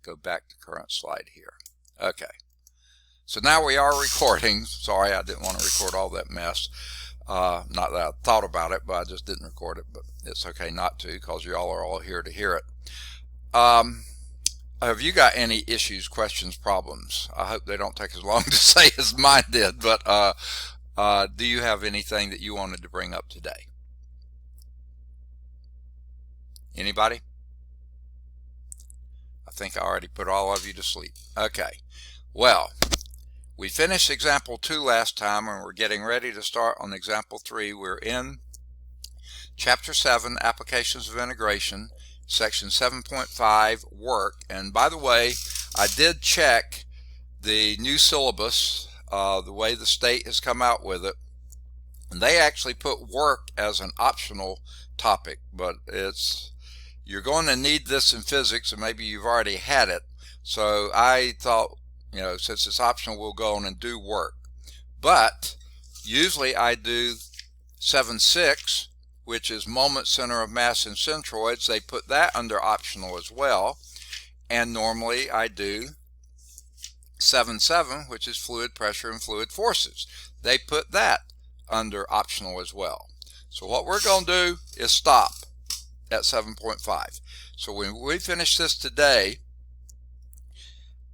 go back to current slide here. Okay. So now we are recording. Sorry, I didn't want to record all that mess. Not that I thought about it, but I just didn't record it. But it's okay not to, because y'all are all here to hear it. Have you got any issues, questions, problems? I hope they don't take as long to say as mine did. But do you have anything that you wanted to bring up today? Anybody? I think I already put all of you to sleep. Okay. Well, we finished example 2 last time, and we're getting ready to start on example 3. We're in chapter 7, applications of integration, section 7.5, work. And by the way, I did check the new syllabus, the way the state has come out with it, and they actually put work as an optional topic, but you're going to need this in physics, and maybe you've already had it. So I thought, since it's optional, we'll go on and do work. But usually I do 7.6, which is moment, center of mass, and centroids. They put that under optional as well. And normally I do 7.7, which is fluid pressure and fluid forces. They put that under optional as well. So what we're going to do is stop at 7.5. So when we finish this today,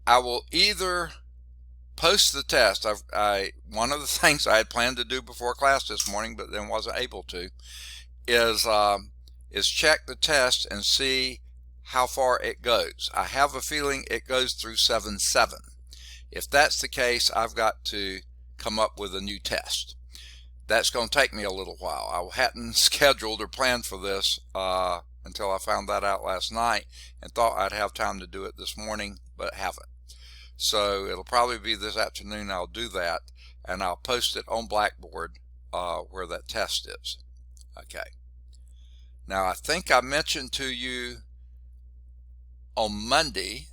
I will either post the test. One of the things I had planned to do before class this morning, but then wasn't able to, is check the test and see how far it goes. I have a feeling it goes through 7.7. If that's the case, I've got to come up with a new test. That's going to take me a little while. I hadn't scheduled or planned for this until I found that out last night, and thought I'd have time to do it this morning, but haven't. So it'll probably be this afternoon I'll do that, and I'll post it on Blackboard where that test is. Okay. Now I think I mentioned to you on Monday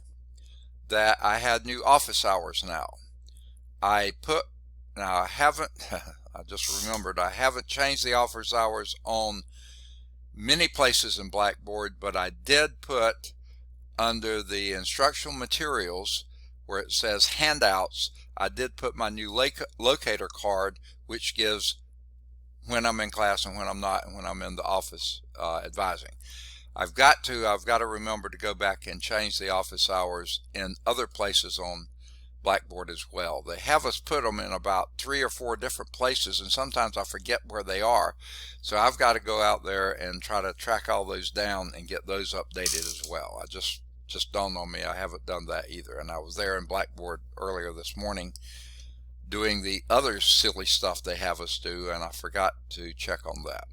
that I had new office hours now. I haven't, I just remembered, I haven't changed the office hours on many places in Blackboard, but I did put under the instructional materials where it says handouts, I did put my new locator card, which gives when I'm in class and when I'm not, and when I'm in the office advising. I've got to remember to go back and change the office hours in other places on Blackboard as well. They have us put them in about 3 or 4 different places, and sometimes I forget where they are. So I've got to go out there and try to track all those down and get those updated as well. I just dawned on me I haven't done that either. And I was there in Blackboard earlier this morning doing the other silly stuff they have us do, and I forgot to check on that.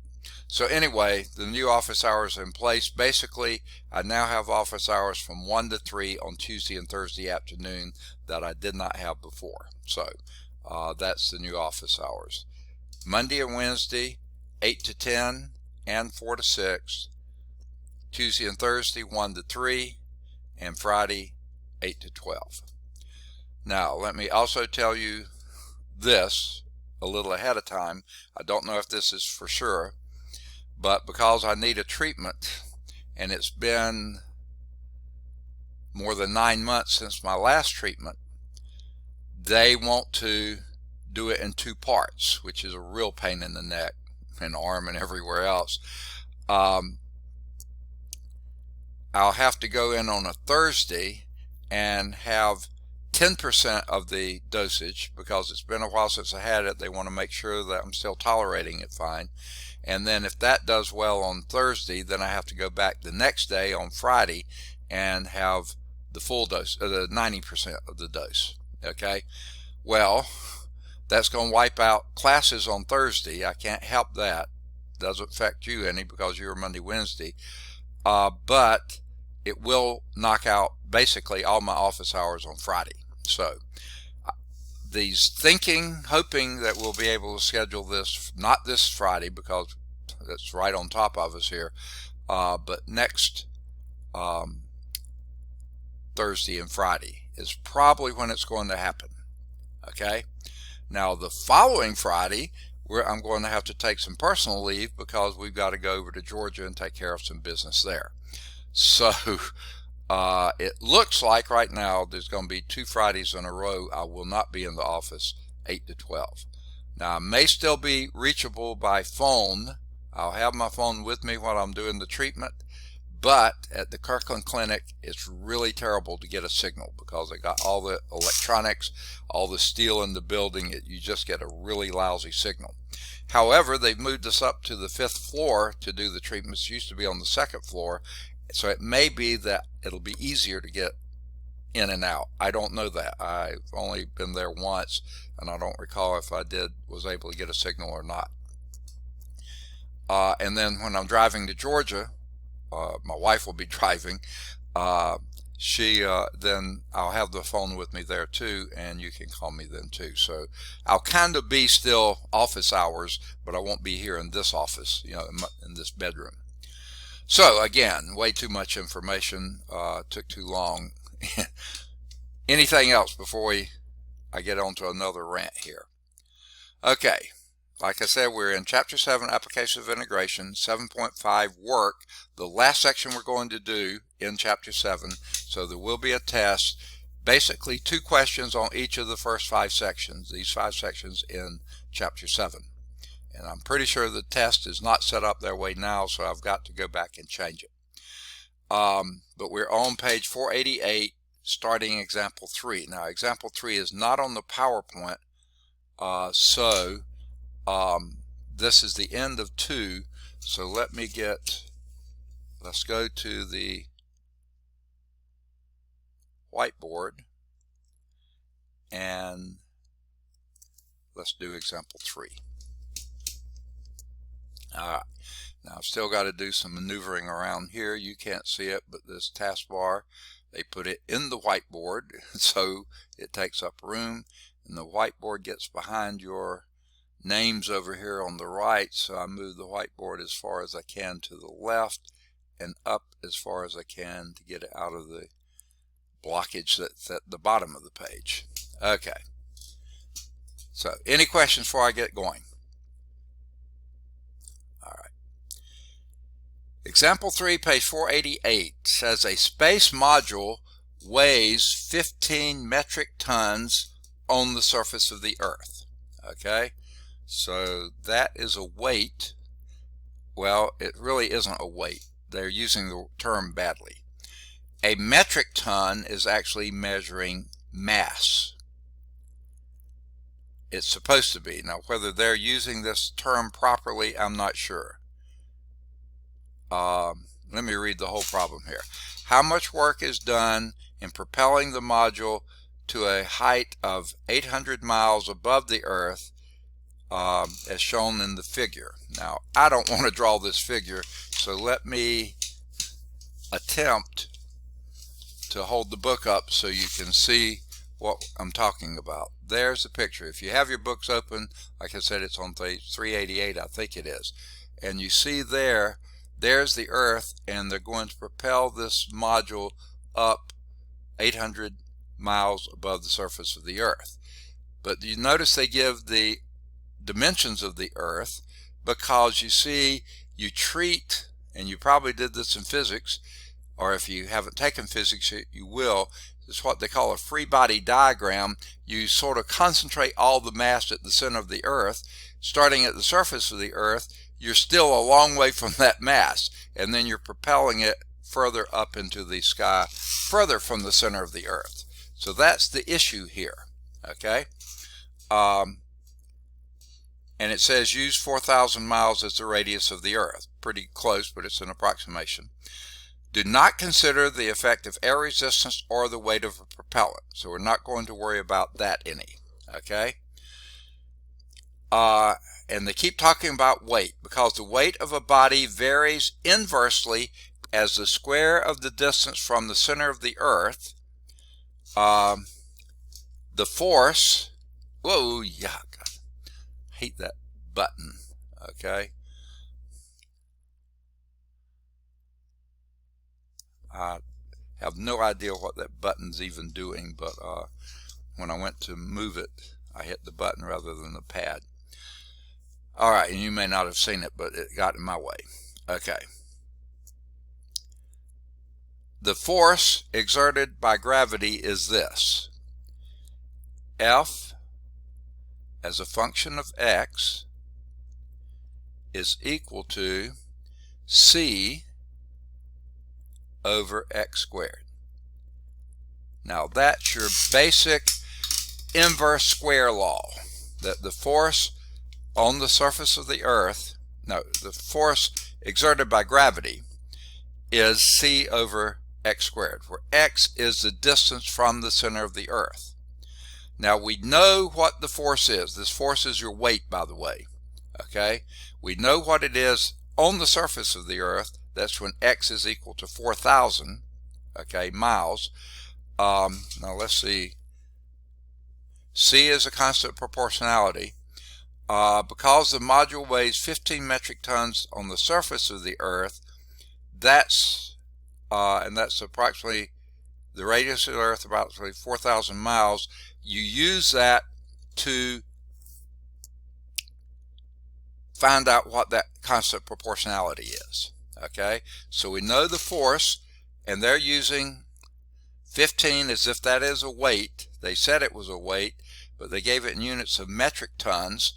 So anyway, the new office hours are in place. Basically, I now have office hours from 1 to 3 on Tuesday and Thursday afternoon that I did not have before. So that's the new office hours. Monday and Wednesday, 8 to 10 and 4 to 6. Tuesday and Thursday, 1 to 3. And Friday, 8 to 12. Now, let me also tell you this a little ahead of time. I don't know if this is for sure, but because I need a treatment, and it's been more than 9 months since my last treatment, they want to do it in 2 parts, which is a real pain in the neck and arm and everywhere else. I'll have to go in on a Thursday and have 10% of the dosage, because it's been a while since I had it. They want to make sure that I'm still tolerating it fine. And then if that does well on Thursday, then I have to go back the next day on Friday and have the full dose, the 90% of the dose. Okay. Well, that's going to wipe out classes on Thursday. I can't help that. Doesn't affect you any because you're Monday, Wednesday. But it will knock out basically all my office hours on Friday. So hoping that we'll be able to schedule this, not this Friday because that's right on top of us here, but next Thursday and Friday is probably when it's going to happen. Okay. Now the following Friday, I'm going to have to take some personal leave because we've got to go over to Georgia and take care of some business there. So It looks like right now there's going to be 2 Fridays in a row I will not be in the office 8 to 12. Now I may still be reachable by phone. I'll have my phone with me while I'm doing the treatment, but at the Kirkland Clinic it's really terrible to get a signal because they got all the electronics, all the steel in the building. You just get a really lousy signal. However, they've moved us up to the 5th floor to do the treatments. It used to be on the 2nd floor, so it may be that it'll be easier to get in and out. I don't know that. I've only been there once, and I don't recall if I was able to get a signal or not. And then when I'm driving to Georgia, my wife will be driving. Then I'll have the phone with me there too, and you can call me then too. So I'll kind of be still office hours, but I won't be here in this office, in this bedroom. So again, way too much information, took too long. Anything else before I get on to another rant here? Okay, like I said, we're in Chapter 7, Application of Integration, 7.5 Work, the last section we're going to do in Chapter 7. So there will be a test, basically 2 questions on each of the first 5 sections, these 5 sections in Chapter 7. And I'm pretty sure the test is not set up that way now, so I've got to go back and change it. But we're on page 488, starting example 3. Now, example 3 is not on the PowerPoint, this is the end of 2. So let's go to the whiteboard and let's do example 3. Alright, now I've still got to do some maneuvering around here. You can't see it, but this taskbar, they put it in the whiteboard, so it takes up room, and the whiteboard gets behind your names over here on the right, so I move the whiteboard as far as I can to the left and up as far as I can to get it out of the blockage that's at the bottom of the page. Okay, so any questions before I get going? Example 3, page 488, says a space module weighs 15 metric tons on the surface of the Earth. Okay, so that is a weight. Well, it really isn't a weight. They're using the term badly. A metric ton is actually measuring mass. It's supposed to be. Now, whether they're using this term properly, I'm not sure. Let me read the whole problem here. How much work is done in propelling the module to a height of 800 miles above the Earth, as shown in the figure? Now, I don't want to draw this figure, so let me attempt to hold the book up so you can see what I'm talking about. There's the picture. If you have your books open, like I said, it's on page 388, I think it is, and you see there's the Earth, and they're going to propel this module up 800 miles above the surface of the Earth. But you notice they give the dimensions of the Earth because you see, you treat, and you probably did this in physics, or if you haven't taken physics, you will. It's what they call a free body diagram. You sort of concentrate all the mass at the center of the Earth. Starting at the surface of the Earth, you're still a long way from that mass, and then you're propelling it further up into the sky, further from the center of the Earth. So that's the issue here, okay? And it says use 4,000 miles as the radius of the Earth. Pretty close, but it's an approximation. Do not consider the effect of air resistance or the weight of a propellant. So we're not going to worry about that any, okay? And they keep talking about weight because the weight of a body varies inversely as the square of the distance from the center of the Earth. The force, whoa, yuck, I hate that button, okay? I have no idea what that button's even doing, but when I went to move it, I hit the button rather than the pad. Alright, and you may not have seen it, but it got in my way. Okay. the force exerted by gravity is this. F as a function of x is equal to c over x squared. Now that's your basic inverse square law, that the force on the surface of the earth, the force exerted by gravity is c over x squared, where x is the distance from the center of the earth. Now we know what the force is. This force is your weight, by the way. Okay, we know what it is on the surface of the earth. That's when x is equal to 4,000 miles. Now let's see, c is a constant proportionality. Because the module weighs 15 metric tons on the surface of the earth, and that's approximately the radius of the earth, approximately 4,000 miles. You use that to find out what that constant proportionality is. Okay, so we know the force, and they're using 15 as if that is a weight. They said it was a weight, but they gave it in units of metric tons,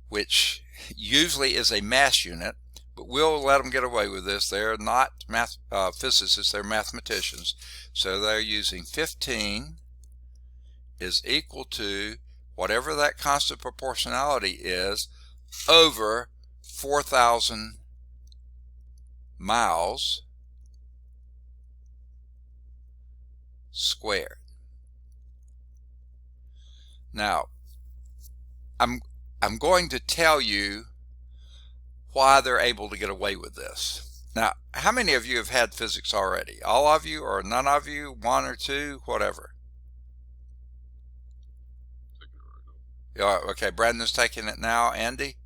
which usually is a mass unit, but we'll let them get away with this. They're not physicists, they're mathematicians. So they're using 15 is equal to whatever that constant proportionality is over 4,000 miles squared. Now, I'm going to tell you why they're able to get away with this. Now, how many of you have had physics already? All of you, or none of you? One or two? Whatever. Yeah, okay, Brandon's taking it now. Andy?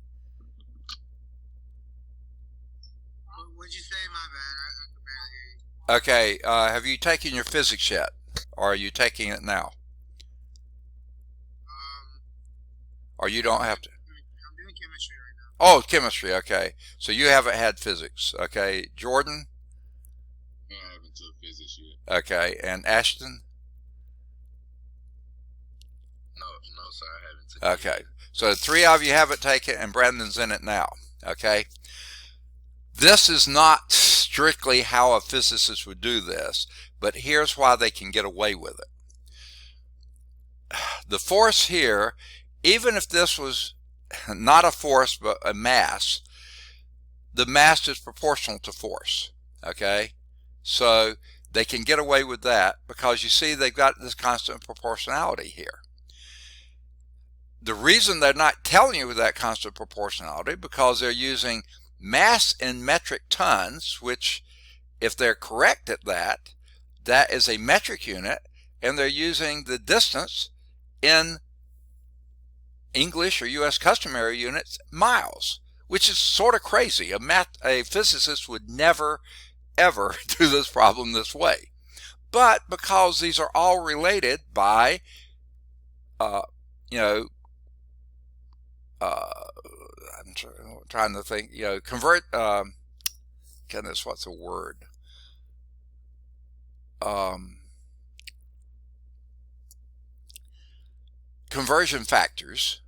What'd you say? My bad. I could barely hear you. Okay, have you taken your physics yet? Or are you taking it now? Or you don't have to? I'm doing chemistry right now. Oh, chemistry, okay. So you haven't had physics, okay. Jordan? No, I haven't took physics yet. Okay, and Ashton? No, sir, I haven't took it Okay, yet. so 3 of you haven't taken it, and Brandon's in it now, okay. This is not strictly how a physicist would do this, but here's why they can get away with it. The force here, even if this was not a force but a mass, the mass is proportional to force, okay? So they can get away with that because you see they've got this constant proportionality here. The reason they're not telling you that constant proportionality because they're using mass in metric tons, which if they're correct at that, that is a metric unit, and they're using the distance in English or US customary units, miles, which is sort of crazy. A physicist would never ever do this problem this way. But because these are all related by I'm trying to think, convert, goodness, what's the word? Conversion factors,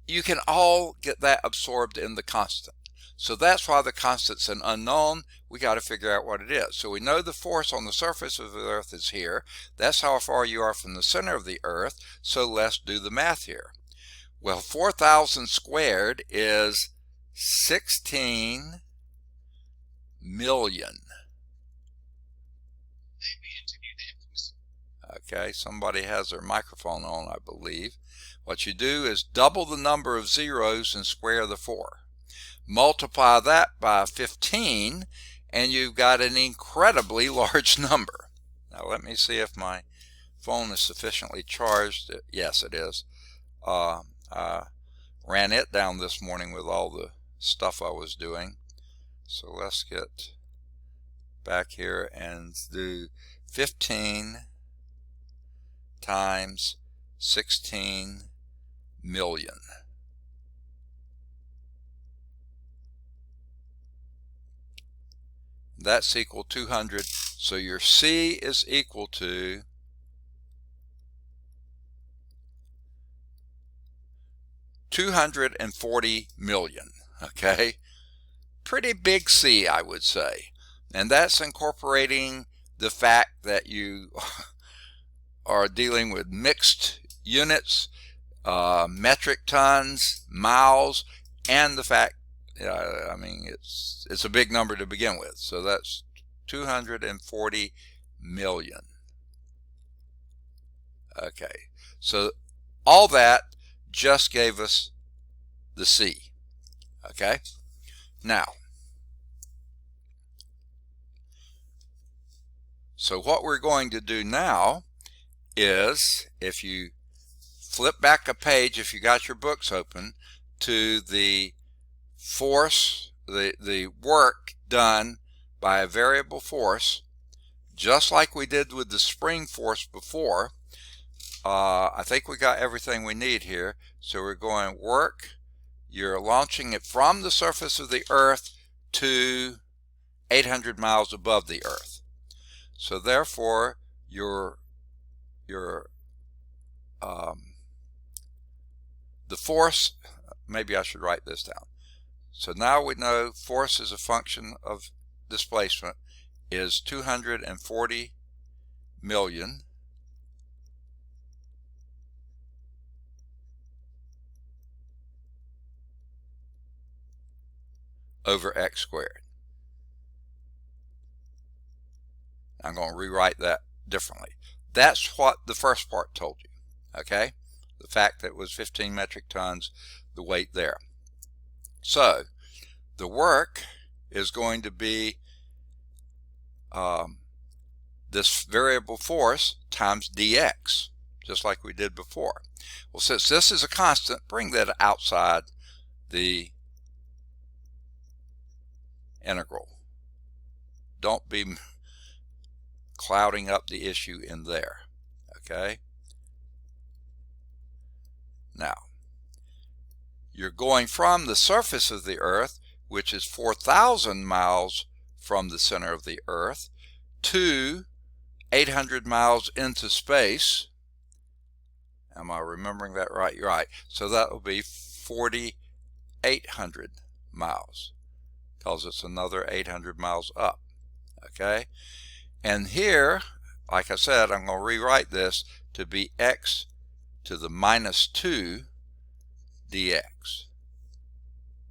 you can all get that absorbed in the constant. So that's why the constant's an unknown. We got to figure out what it is. So we know the force on the surface of the earth is here. That's how far you are from the center of the earth. So let's do the math here. Well, 4,000 squared is 16 million. Okay, somebody has their microphone on, I believe. What you do is double the number of zeros and square the 4. Multiply that by 15, and you've got an incredibly large number. Now let me see if my phone is sufficiently charged. Yes, it is. I ran it down this morning with all the stuff I was doing. So let's get back here and do 15 times 16 million. That's equal to 200. So your C is equal to 240 million. Okay, pretty big C, I would say. And that's incorporating the fact that you are dealing with mixed units, metric tons, miles, and the fact, I mean, it's a big number to begin with. So that's 240 million. Okay, so all that just gave us the C. Okay, now, so what we're going to do now is, if you flip back a page, if you got your books open, to the force, the work done by a variable force, just like we did with the spring force before. I think we got everything we need here. So we're going work. You're launching it from the surface of the Earth to 800 miles above the Earth. So therefore, the force, maybe I should write this down. So now we know force is a function of displacement is 240 million over x squared. I'm going to rewrite that differently. That's what the first part told you. Okay, the fact that it was 15 metric tons, the weight there. So the work is going to be this variable force times dx, just like we did before. Well, since this is a constant, bring that outside the integral. Don't be clouding up the issue in there. Okay, now you're going from the surface of the Earth, which is 4,000 miles from the center of the Earth, to 800 miles into space. Am I remembering that right? You're right. So that will be 4,800 miles, because it's another 800 miles up. Okay, and here, like I said, I'm going to rewrite this to be x to the minus 2 dx.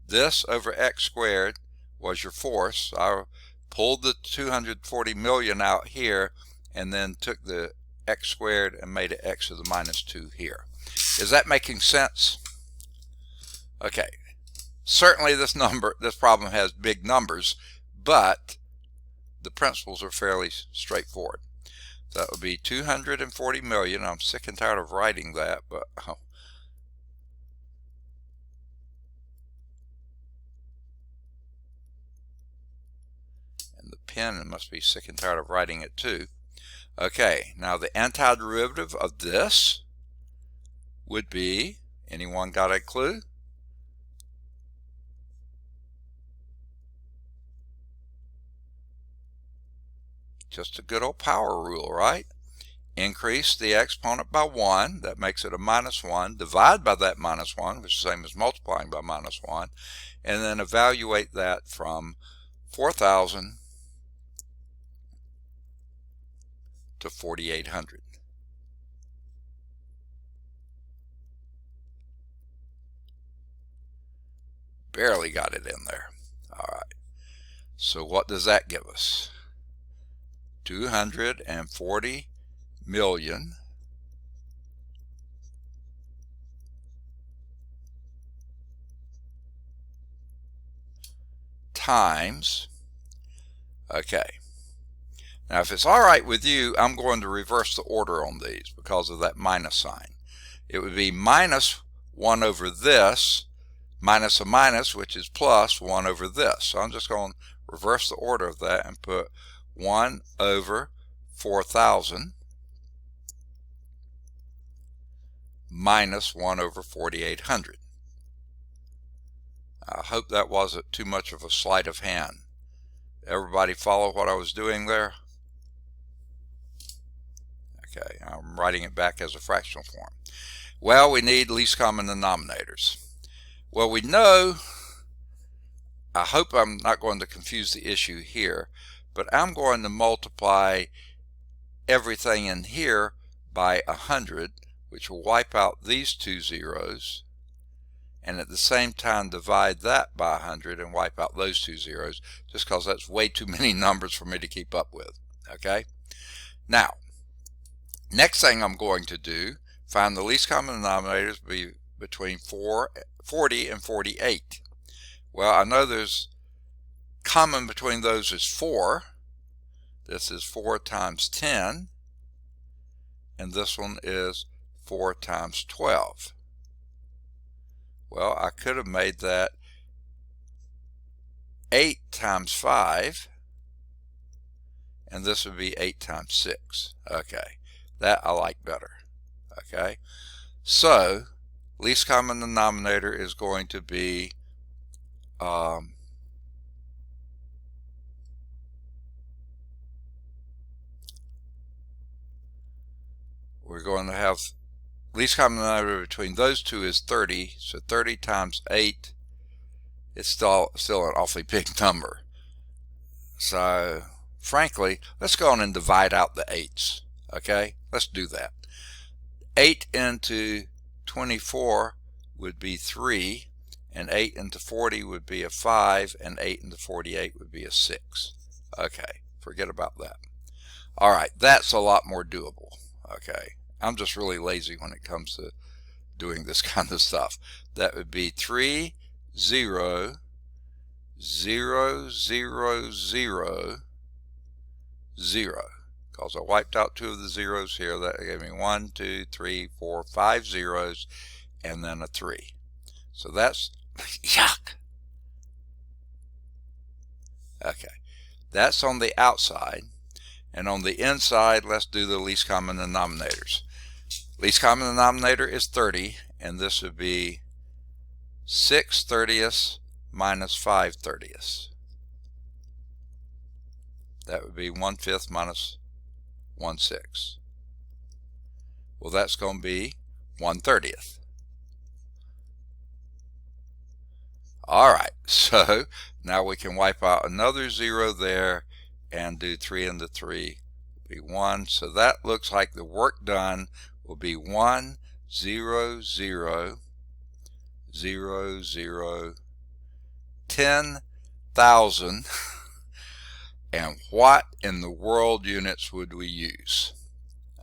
This over x squared was your force. I pulled the 240 million out here and then took the x squared and made it x to the minus 2 here. Is that making sense? Okay, certainly this problem has big numbers, but the principles are fairly straightforward. So that would be 240 million. I'm sick and tired of writing that, but and the pen must be sick and tired of writing it too. Okay, now the antiderivative of this would be, anyone got a clue? Just a good old power rule, right? Increase the exponent by 1, that makes it a minus 1, divide by that minus 1, which is the same as multiplying by minus 1, and then evaluate that from 4,000 to 4,800. Barely got it in there. All right. So what does that give us? 240 million times, okay, now if it's all right with you, I'm going to reverse the order on these because of that minus sign. It would be minus 1 over this, minus a minus, which is plus 1 over this. So I'm just going to reverse the order of that and put 1 over 4,000 minus 1 over 4,800. I hope that wasn't too much of a sleight of hand. Everybody follow what I was doing there? Okay, I'm writing it back as a fractional form. Well, we need least common denominators. Well, we know, I hope I'm not going to confuse the issue here, but I'm going to multiply everything in here by 100, which will wipe out these two zeros, and at the same time divide that by 100 and wipe out those two zeros, just because that's way too many numbers for me to keep up with. Okay? Now, next thing I'm going to do, find the least common denominators between 40 and 48. Well, I know there's common between those is 4. This is 4 times 10, and this one is 4 times 12. Well, I could have made that 8 times 5, and this would be 8 times 6. Okay, that I like better. Okay, so least common denominator is going to be we're going to have least common denominator between those two is 30, so 30 times 8, it's still an awfully big number. So frankly, let's go on and divide out the 8s. Okay, let's do that. 8 into 24 would be 3, and 8 into 40 would be a 5, and 8 into 48 would be a 6. Okay, forget about that. All right, that's a lot more doable. Okay, I'm just really lazy when it comes to doing this kind of stuff. That would be 3, 0, 0, 0, 0, 0. Because I wiped out two of the zeros here. That gave me 1, 2, 3, 4, 5 zeros, and then a 3. So that's yuck. Okay, that's on the outside. And on the inside, let's do the least common denominators. Least common denominator is 30, and this would be 6 30ths minus 5 30ths. That would be 1/5 minus 1/6. Well, that's going to be 1/30th. All right, so now we can wipe out another 0 there and do 3 into 3 will be 1. So that looks like the work done will be 1, 0, 0, 0, 0, 10,000. And what in the world units would we use?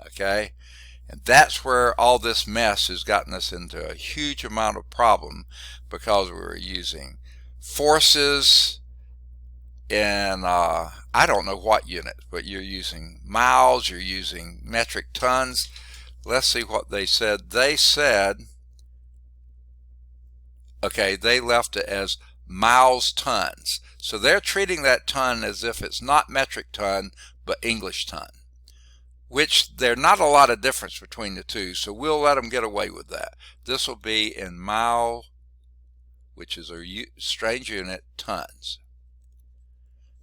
Okay, and that's where all this mess has gotten us into a huge amount of problem, because we were using forces in I don't know what units, but you're using miles, you're using metric tons. Let's see what they said. They said, okay, they left it as miles tons. So they're treating that ton as if it's not metric ton, but English ton, which there's not a lot of difference between the two, so we'll let them get away with that. This will be in mile, which is a strange unit, tons.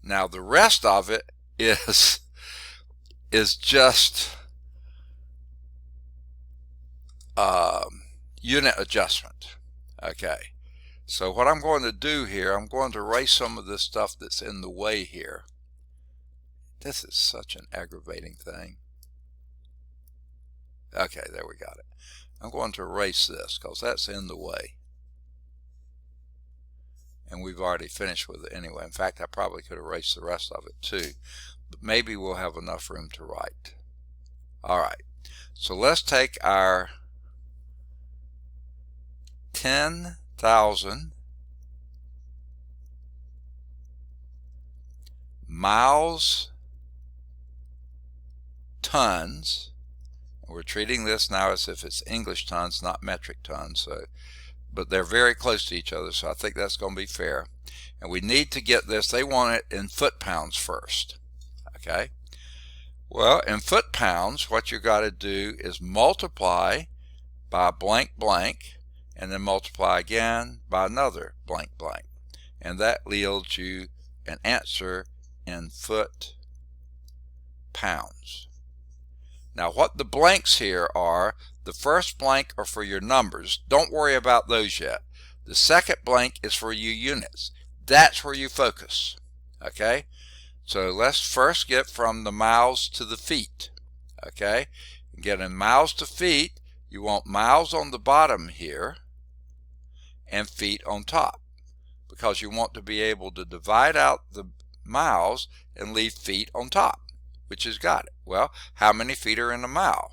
Now the rest of it is just unit adjustment. Okay, so what I'm going to do here, I'm going to erase some of this stuff that's in the way here. This is such an aggravating thing. Okay, there we got it. I'm going to erase this because that's in the way. And we've already finished with it anyway. In fact, I probably could erase the rest of it too. But maybe we'll have enough room to write. All right, so let's take our 10,000 miles tons. We're treating this now as if it's English tons, not metric tons. So, but they're very close to each other, so I think that's going to be fair. And we need to get this. They want it in foot-pounds first. Okay. Well, in foot-pounds, what you got to do is multiply by blank blank, and then multiply again by another blank blank, and that yields you an answer in foot-pounds. Now what the blanks here are, the first blank are for your numbers. Don't worry about those yet. The second blank is for your units. That's where you focus. Okay? So let's first get from the miles to the feet. Okay? Getting miles to feet, you want miles on the bottom here and feet on top, because you want to be able to divide out the miles and leave feet on top, which has got it. Well, how many feet are in a mile?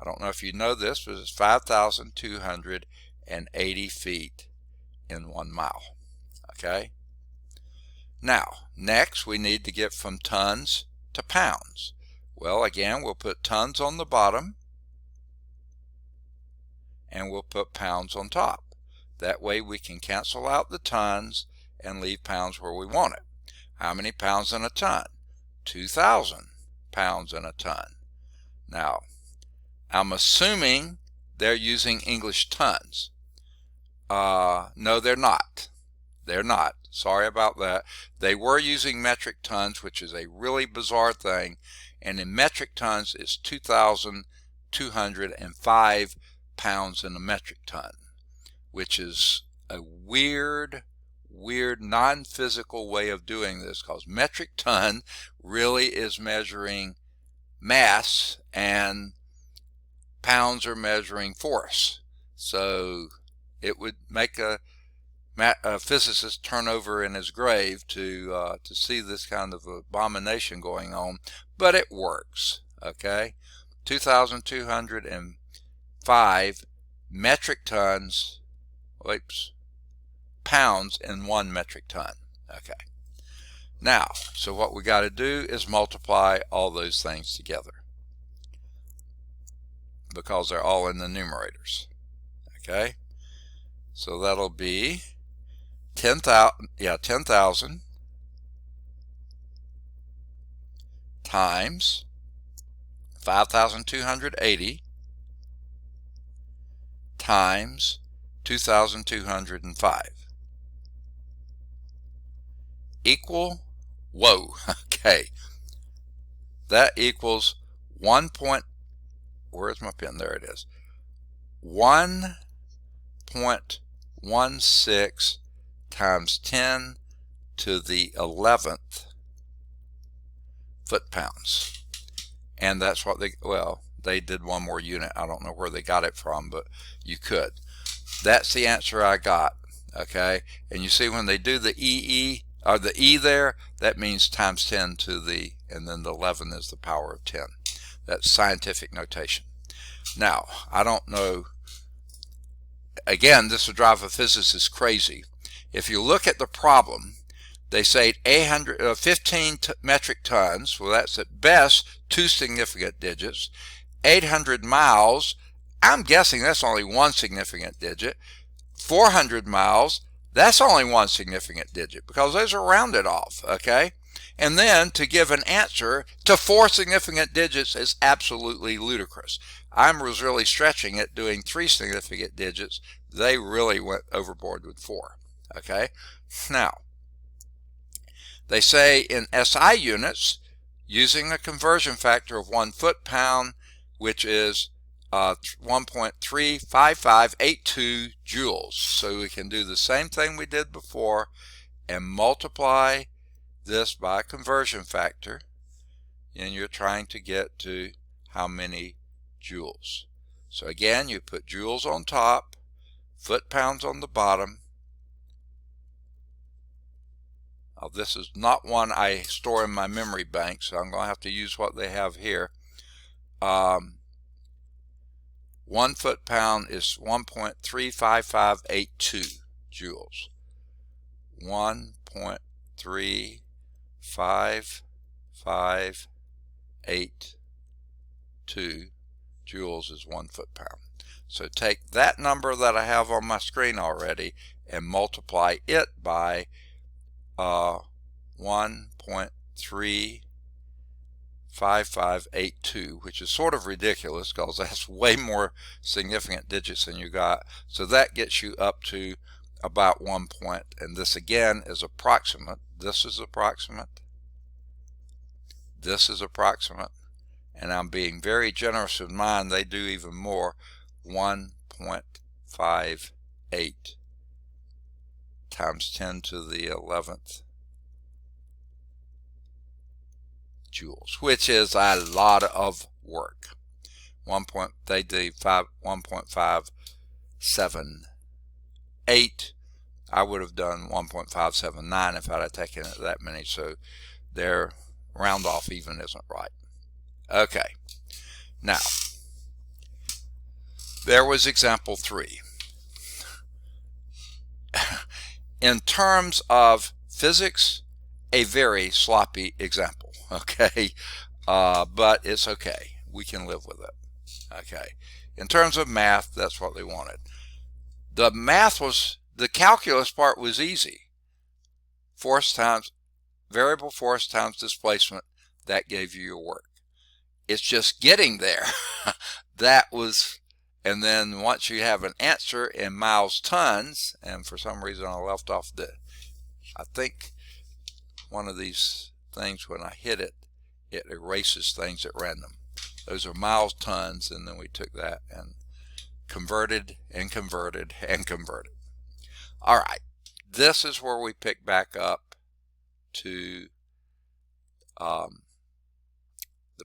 I don't know if you know this, but it's 5,280 feet in 1 mile. Okay? Now, next we need to get from tons to pounds. Well, again, we'll put tons on the bottom and we'll put pounds on top. That way we can cancel out the tons and leave pounds where we want it. How many pounds in a ton? 2,000 pounds in a ton. Now, I'm assuming they're using English tons. No, they're not. They're not. Sorry about that. They were using metric tons, which is a really bizarre thing. And in metric tons, it's 2,205 pounds in a metric ton, which is a weird non-physical way of doing this, because metric ton really is measuring mass and pounds are measuring force. So it would make a physicist turn over in his grave to see this kind of abomination going on, but it works. Okay, 2,205 metric tons, pounds in 1 metric ton. Okay, now, so what we got to do is multiply all those things together, because they're all in the numerators. Okay, so that'll be 10,000 times 5,280 times 2,205 equal, whoa, okay, that equals 1 point, where's my pen? There it is. 1.16 times 10 to the 11th foot-pounds. And that's what they did one more unit. I don't know where they got it from, but you could. That's the answer I got. Okay, and you see when they do the the E there, that means times 10 to the, and then the 11 is the power of 10. That's scientific notation. Now, I don't know, again, this will drive a physicist crazy. If you look at the problem, they say 15 metric tons, well, that's at best 2 significant digits. 800 miles, I'm guessing that's only 1 significant digit. 400 miles, that's only 1 significant digit, because those are rounded off, okay? And then to give an answer to 4 significant digits is absolutely ludicrous. I was really stretching it, doing 3 significant digits. They really went overboard with 4, okay? Now, they say in SI units, using a conversion factor of 1 foot-pound, which is 1.35582 joules. So we can do the same thing we did before and multiply this by a conversion factor, and you're trying to get to how many joules. So again, you put joules on top, foot-pounds on the bottom. Now, this is not one I store in my memory bank, so I'm going to have to use what they have here. 1 foot-pound is 1.35582 joules. 1.35582 joules is 1 foot-pound. So take that number that I have on my screen already and multiply it by 1.35582, which is sort of ridiculous because that's way more significant digits than you got. So that gets you up to about 1 point, and this again is approximate. This is approximate. This is approximate, and I'm being very generous with mine. They do even more. 1.58 times 10 to the 11th joules, which is a lot of work. They do 1.578. I would have done 1.579 if I'd have taken it that many. So their round off even isn't right. Okay. Now, there was example 3. In terms of physics, a very sloppy example. Okay. But it's okay. We can live with it. Okay. In terms of math, that's what they wanted. The calculus part was easy. Variable force times displacement, that gave you your work. It's just getting there. And then once you have an answer in miles tons, and for some reason I left off I think one of these things, when I hit it, it erases things at random. Those are miles tons, and then we took that and converted and converted and converted. All right, this is where we pick back up to the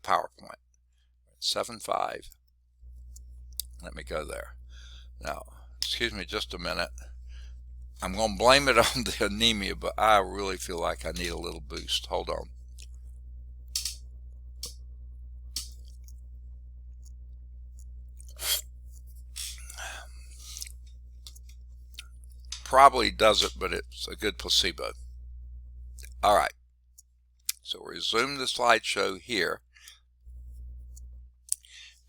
PowerPoint. 7.5. Let me go there. Now, excuse me just a minute. I'm going to blame it on the anemia, but I really feel like I need a little boost. Hold on. Probably does it, but it's a good placebo. All right. So resume the slideshow here.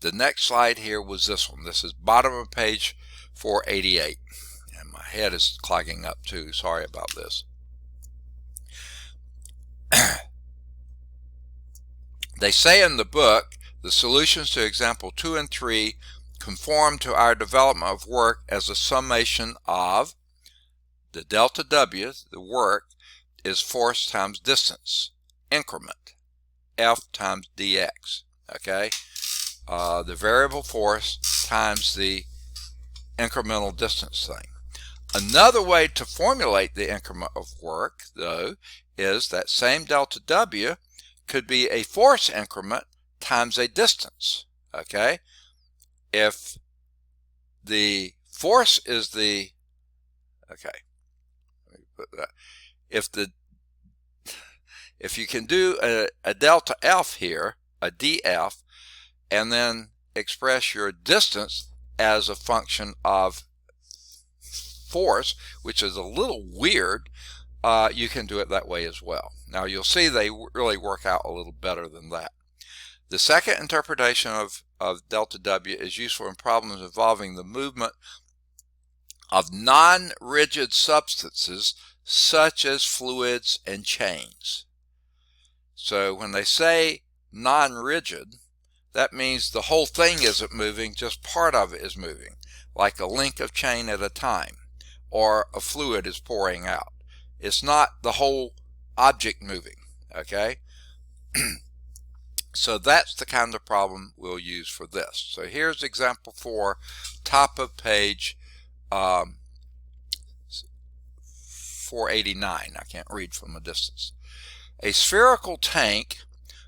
The next slide here was this one. This is bottom of page 488. And my head is clogging up too. Sorry about this. They say in the book, the solutions to example 2 and 3 conform to our development of work as a summation of the delta W, the work, is force times distance, increment, F times dx. Okay? The variable force times the incremental distance thing. Another way to formulate the increment of work, though, is that same delta W could be a force increment times a distance. Okay? If the force is the, okay, let me put that, if you can do a delta F here, a dF, and then express your distance as a function of force, which is a little weird, you can do it that way as well. Now you'll see they really work out a little better than that. The second interpretation of delta W is useful in problems involving the movement of non-rigid substances such as fluids and chains. So when they say non-rigid, that means the whole thing isn't moving, just part of it is moving, like a link of chain at a time, or a fluid is pouring out. It's not the whole object moving, okay? So that's the kind of problem we'll use for this. So here's example 4, top of page 489. I can't read from a distance. A spherical tank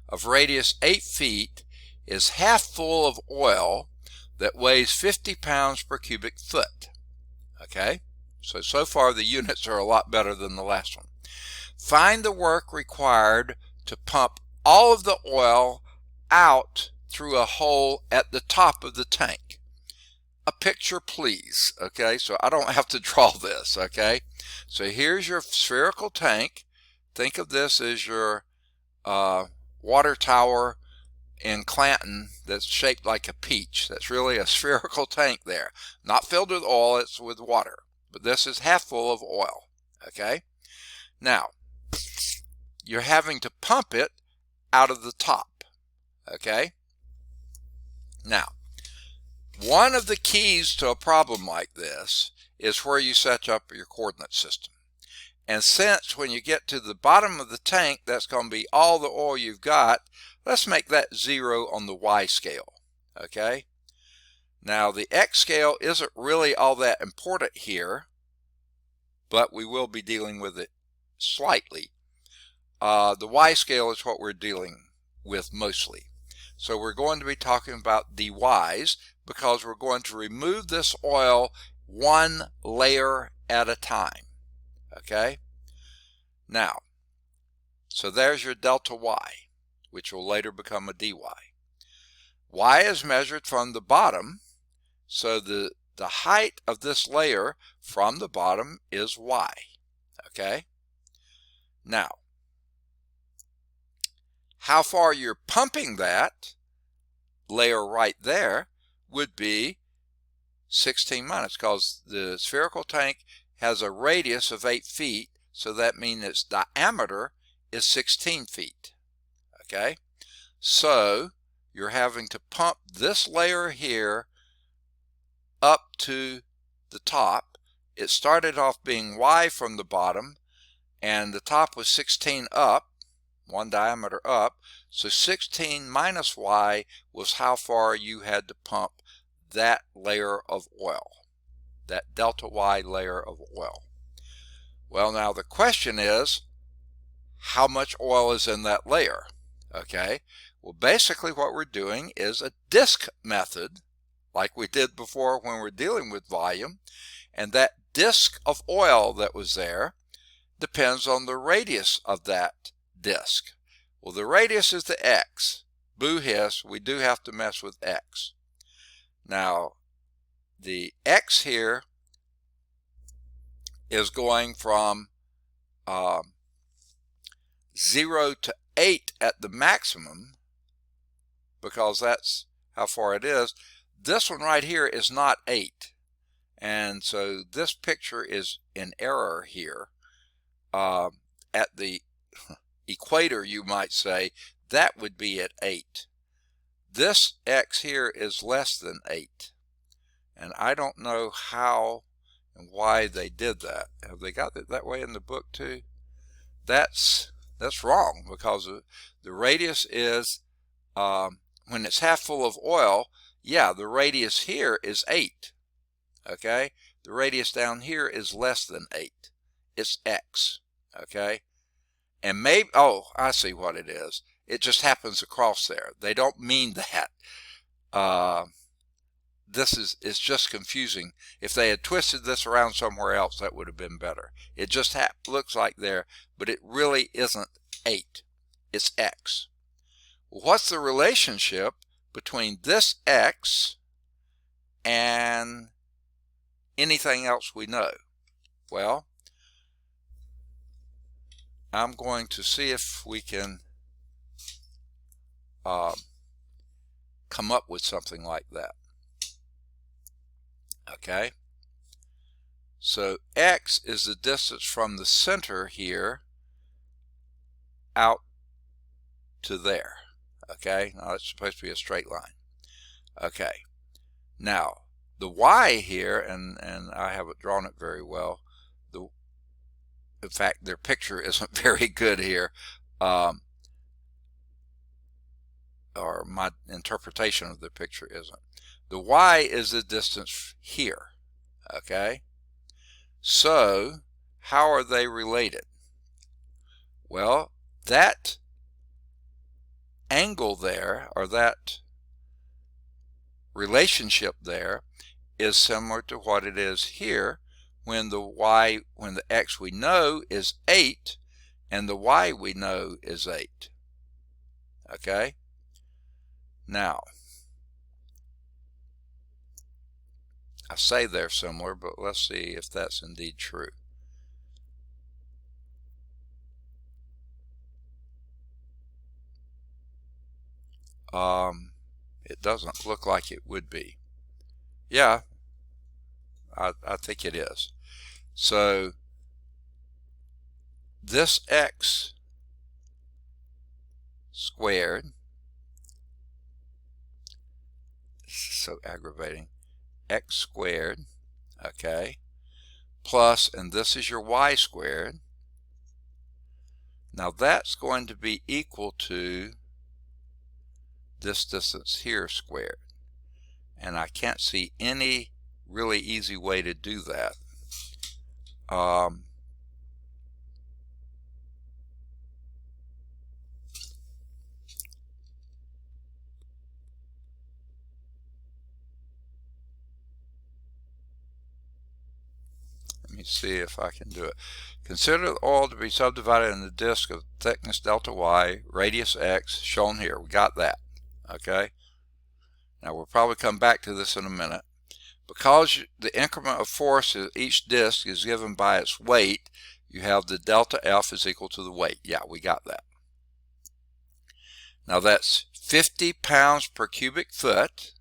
of radius 8 feet is half full of oil that weighs 50 pounds per cubic foot. Okay? So far the units are a lot better than the last one. Find the work required to pump all of the oil out through a hole at the top of the tank. A picture, please. Okay, so I don't have to draw this. Okay, so here's your spherical tank. Think of this as your water tower in Clanton that's shaped like a peach. That's really a spherical tank there. Not filled with oil, it's with water. But this is half full of oil. Okay, now you're having to pump it out of the top. Okay, now one of the keys to a problem like this is where you set up your coordinate system. And since when you get to the bottom of the tank, that's going to be all the oil you've got, let's make that 0 on the Y scale. Okay? Now, the X scale isn't really all that important here, but we will be dealing with it slightly. The Y scale is what we're dealing with mostly. So we're going to be talking about DYs because we're going to remove this oil one layer at a time. Okay? Now, so there's your delta Y, which will later become a DY. Y is measured from the bottom, so the height of this layer from the bottom is Y. Okay? Now, how far you're pumping that layer right there would be 16 minus, because the spherical tank has a radius of 8 feet, so that means its diameter is 16 feet. Okay? So you're having to pump this layer here up to the top. It started off being Y from the bottom, and the top was 16 up, one diameter up, so 16 minus Y was how far you had to pump that layer of oil, that delta Y layer of oil. Well, now the question is, how much oil is in that layer? Okay, well, basically what we're doing is a disk method, like we did before when we're dealing with volume, and that disk of oil that was there depends on the radius of that disk. Well, the radius is the X. Boo hiss, we do have to mess with X. Now, the X here is going from 0 to 8 at the maximum, because that's how far it is. This one right here is not 8. And so this picture is in error here. At the equator, you might say, that would be at 8. This X here is less than 8. And I don't know how and why they did that. Have they got it that way in the book too? That's wrong, because the radius is, when it's half full of oil, yeah, the radius here is 8. Okay? The radius down here is less than 8. It's X. Okay? And maybe, oh, I see what it is. It just happens across there. They don't mean that. It's just confusing. If they had twisted this around somewhere else, that would have been better. It just looks like there, but it really isn't 8. It's X. Well, what's the relationship between this X and anything else we know? Well, I'm going to see if we can come up with something like that. Okay? So X is the distance from the center here out to there. Okay? Now it's supposed to be a straight line. Okay. Now, the Y here, and I haven't drawn it very well. In fact, their picture isn't very good here. Or my interpretation of the picture isn't. The Y is the distance here. Okay? So, how are they related? Well, that angle there, or that relationship there, is similar to what it is here when the X we know is 8 and the Y we know is 8. Okay? Now, I say they're similar, but let's see if that's indeed true. It doesn't look like it would be. Yeah, I think it is. So this X squared, this is so aggravating, X squared, okay, plus, and this is your Y squared, Now that's going to be equal to this distance here squared. And I can't see any really easy way to do that. Let me see if I can do it. Consider the oil to be subdivided in the disk of thickness delta y, radius x, shown here. We got that. Okay. Now we'll probably come back to this in a minute. Because the increment of force of each disk is given by its weight, you have the delta F is equal to the weight. Yeah, we got that. Now that's 50 pounds per cubic foot.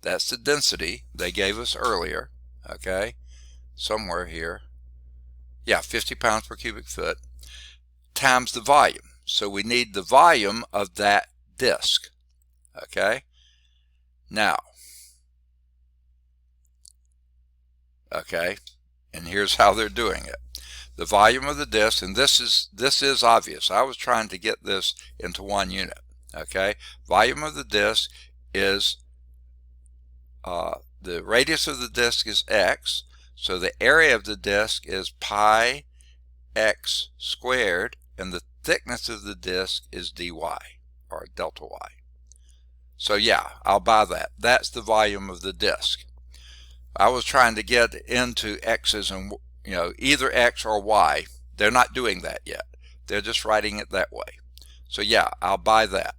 That's the density they gave us earlier. Okay, somewhere here. Yeah, 50 pounds per cubic foot times the volume. So we need the volume of that disk. Okay, now, okay, and here's how they're doing it. The volume of the disk, and this is obvious. I was trying to get this into one unit. Okay, volume of the disk is the radius of the disk is x, so the area of the disk is pi x squared, and the thickness of the disk is dy, or delta y. So yeah, I'll buy that. That's the volume of the disk. I was trying to get into x's and, you know, either x or y. They're not doing that yet. They're just writing it that way. So yeah, I'll buy that.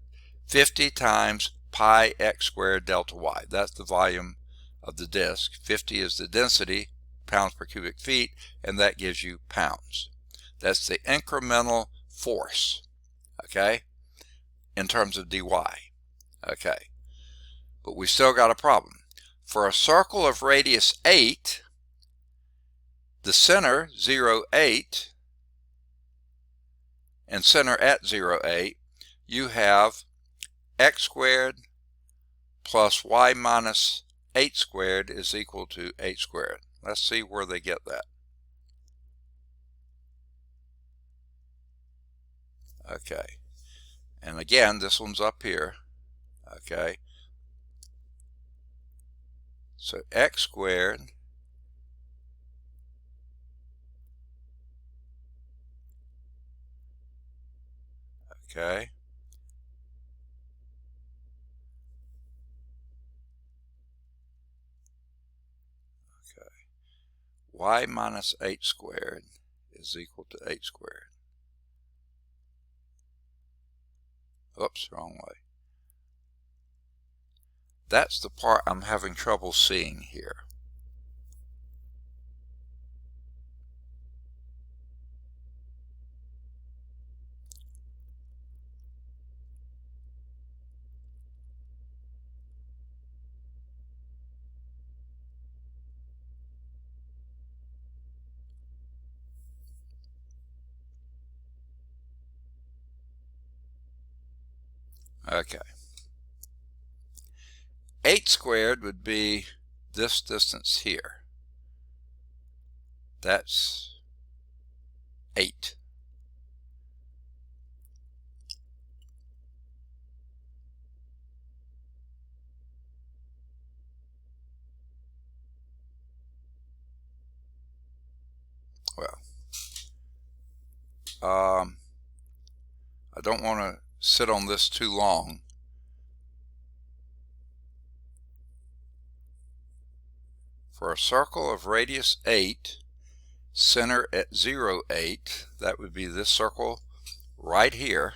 50 times pi x squared delta y. That's the volume of the disk. 50 is the density, pounds per cubic feet, and that gives you pounds. That's the incremental force, okay, in terms of dy. Okay, but we still got a problem. For a circle of radius 8, the center 0, 8, and center at 0, 8, you have x squared plus y minus 8 squared is equal to 8 squared. Let's see where they get that. Okay, and again, this one's up here. Okay, so x squared okay, y minus 8 squared is equal to 8 squared. Oops, wrong way. That's the part I'm having trouble seeing here. Okay. 8 squared would be this distance here. That's 8. Well, I don't want to sit on this too long. For a circle of radius 8, center at 0, 8, that would be this circle right here.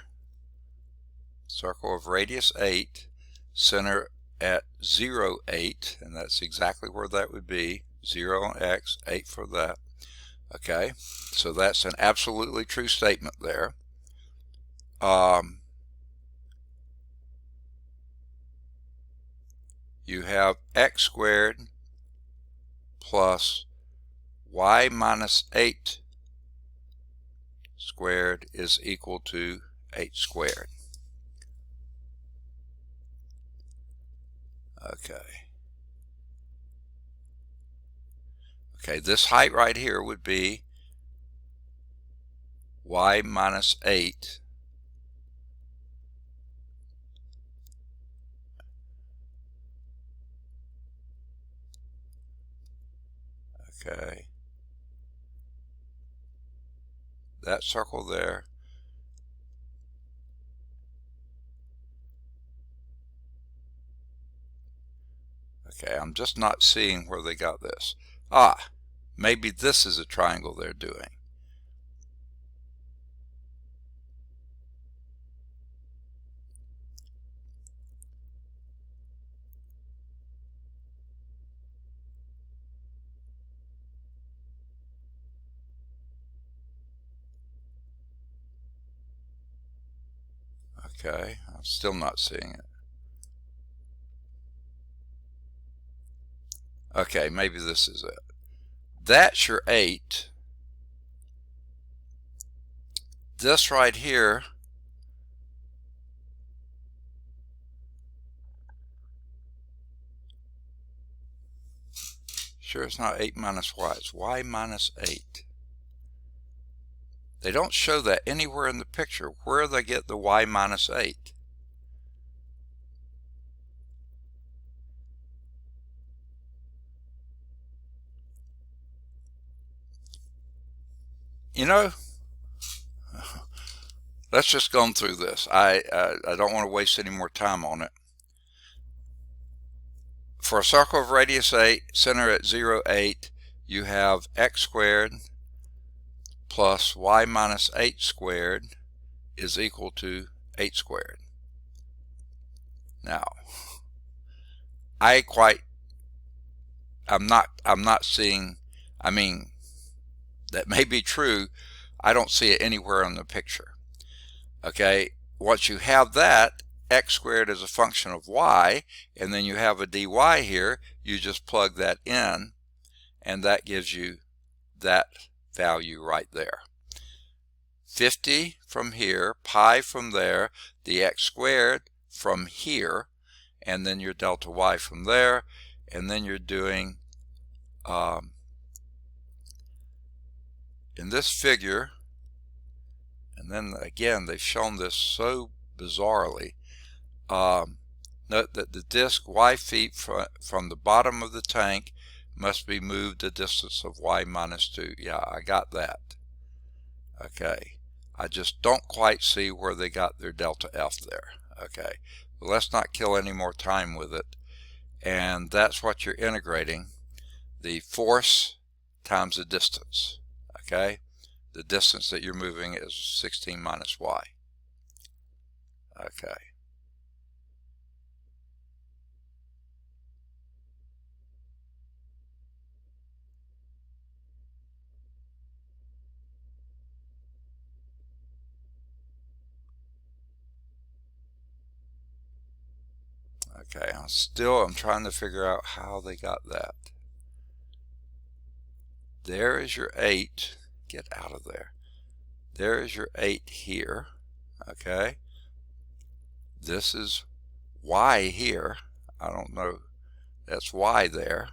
Circle of radius 8, center at 0, 8, and that's exactly where that would be. 0 on x, 8 for that. Okay, so that's an absolutely true statement there. You have x squared plus y minus 8 squared is equal to 8 squared. Okay, this height right here would be y minus 8 okay, that circle there, okay, I'm just not seeing where they got this. Maybe this is a triangle they're doing. Okay, I'm still not seeing it. Okay, maybe this is it. That's your 8. This right here sure it's not 8 minus y, it's y minus 8. They don't show that anywhere in the picture where they get the y minus 8. You know, let's just go through this. I don't want to waste any more time on it. For a circle of radius 8, center at 0, 8, you have x squared plus y minus 8 squared is equal to 8 squared. Now, I'm not seeing, I mean, that may be true. I don't see it anywhere in the picture. Okay, once you have that, x squared is a function of y, and then you have a dy here, you just plug that in, and that gives you that value right there. 50 from here, pi from there, the x squared from here, and then your delta y from there, and then you're doing, in this figure, and then again they've shown this so bizarrely, note that the disk y feet from the bottom of the tank must be moved a distance of y minus 2. Yeah, I got that. Okay, I just don't quite see where they got their delta F there. Okay, well, let's not kill any more time with it. And that's what you're integrating, the force times the distance. Okay, the distance that you're moving is 16 minus y. Okay. Okay, I'm trying to figure out how they got that. There is your 8. Get out of there. There is your 8 here. Okay. This is y here. I don't know. That's y there.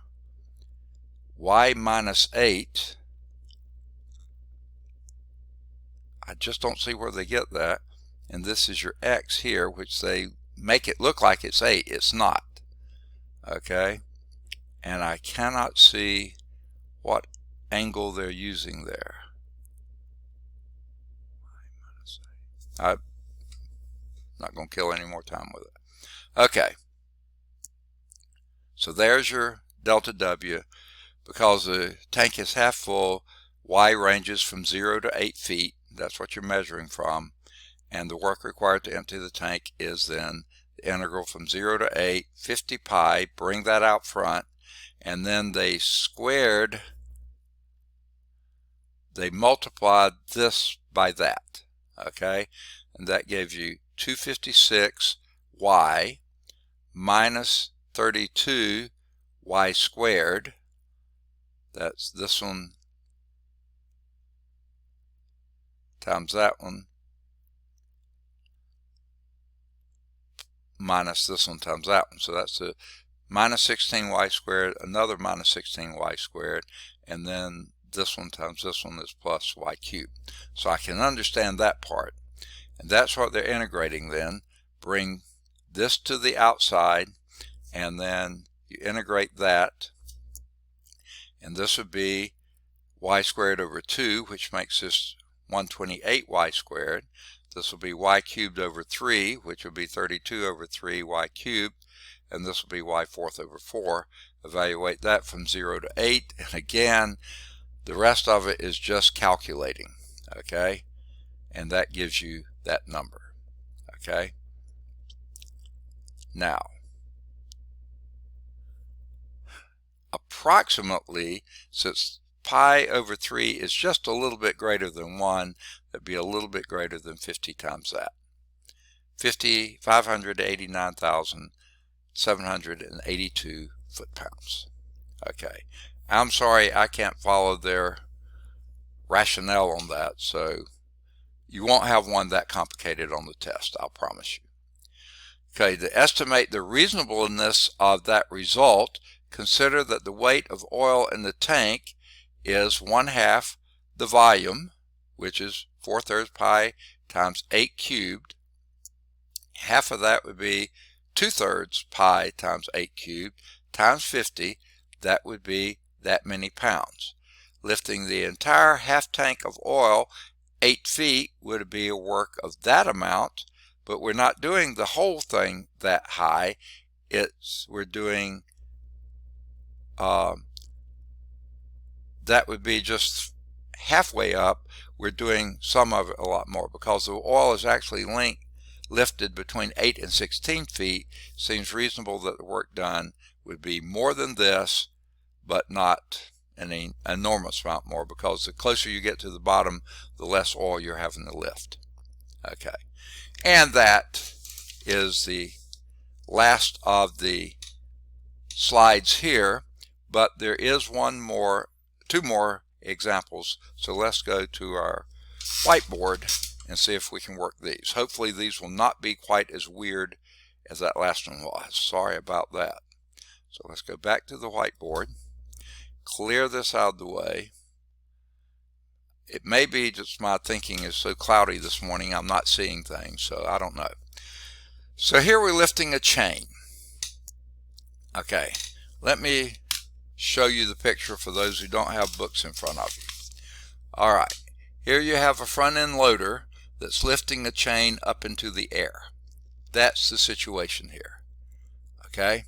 Y minus 8. I just don't see where they get that. And this is your x here, which they make it look like it's 8. It's not. Okay. And I cannot see what angle they're using there. I'm not going to kill any more time with it. Okay. So there's your delta W. Because the tank is half full, y ranges from 0 to 8 feet. That's what you're measuring from. And the work required to empty the tank is then the integral from 0 to 8, 50 pi, bring that out front, and then they multiplied this by that, okay? And that gives you 256 y minus 32 y squared. That's this one times that one minus this one times that one. So that's a minus 16y squared, another minus 16y squared, and then this one times this one is plus y cubed. So I can understand that part. And that's what they're integrating then. Bring this to the outside, and then you integrate that. And this would be y squared over 2, which makes this 128y squared. This will be y cubed over 3, which will be 32 over 3 y cubed. And this will be y fourth over 4. Evaluate that from 0 to 8. And again, the rest of it is just calculating. Okay? And that gives you that number. Okay? Now, approximately, since pi over 3 is just a little bit greater than 1, that'd be a little bit greater than 50 times that. 589,782 foot-pounds. Okay. I'm sorry I can't follow their rationale on that, so you won't have one that complicated on the test, I'll promise you. Okay, to estimate the reasonableness of that result, consider that the weight of oil in the tank is 1/2 the volume, which is 4/3 pi times 8 cubed. Half of that would be 2/3 pi times 8 cubed times 50. That would be that many pounds. Lifting the entire half tank of oil 8 feet would be a work of that amount, but we're not doing the whole thing that high. We're doing that would be just halfway up. We're doing some of it a lot more because the oil is actually lifted between 8 and 16 feet. Seems reasonable that the work done would be more than this, but not an enormous amount more, because the closer you get to the bottom, the less oil you're having to lift. Okay, and that is the last of the slides here, but there is two more examples. So let's go to our whiteboard and see if we can work these. Hopefully these will not be quite as weird as that last one was. Sorry about that. So let's go back to the whiteboard, clear this out of the way. It may be just my thinking is so cloudy this morning I'm not seeing things, so I don't know. So here we're lifting a chain. Okay, let me show you the picture for those who don't have books in front of you. All right, here you have a front end loader that's lifting a chain up into the air. That's the situation here. Okay,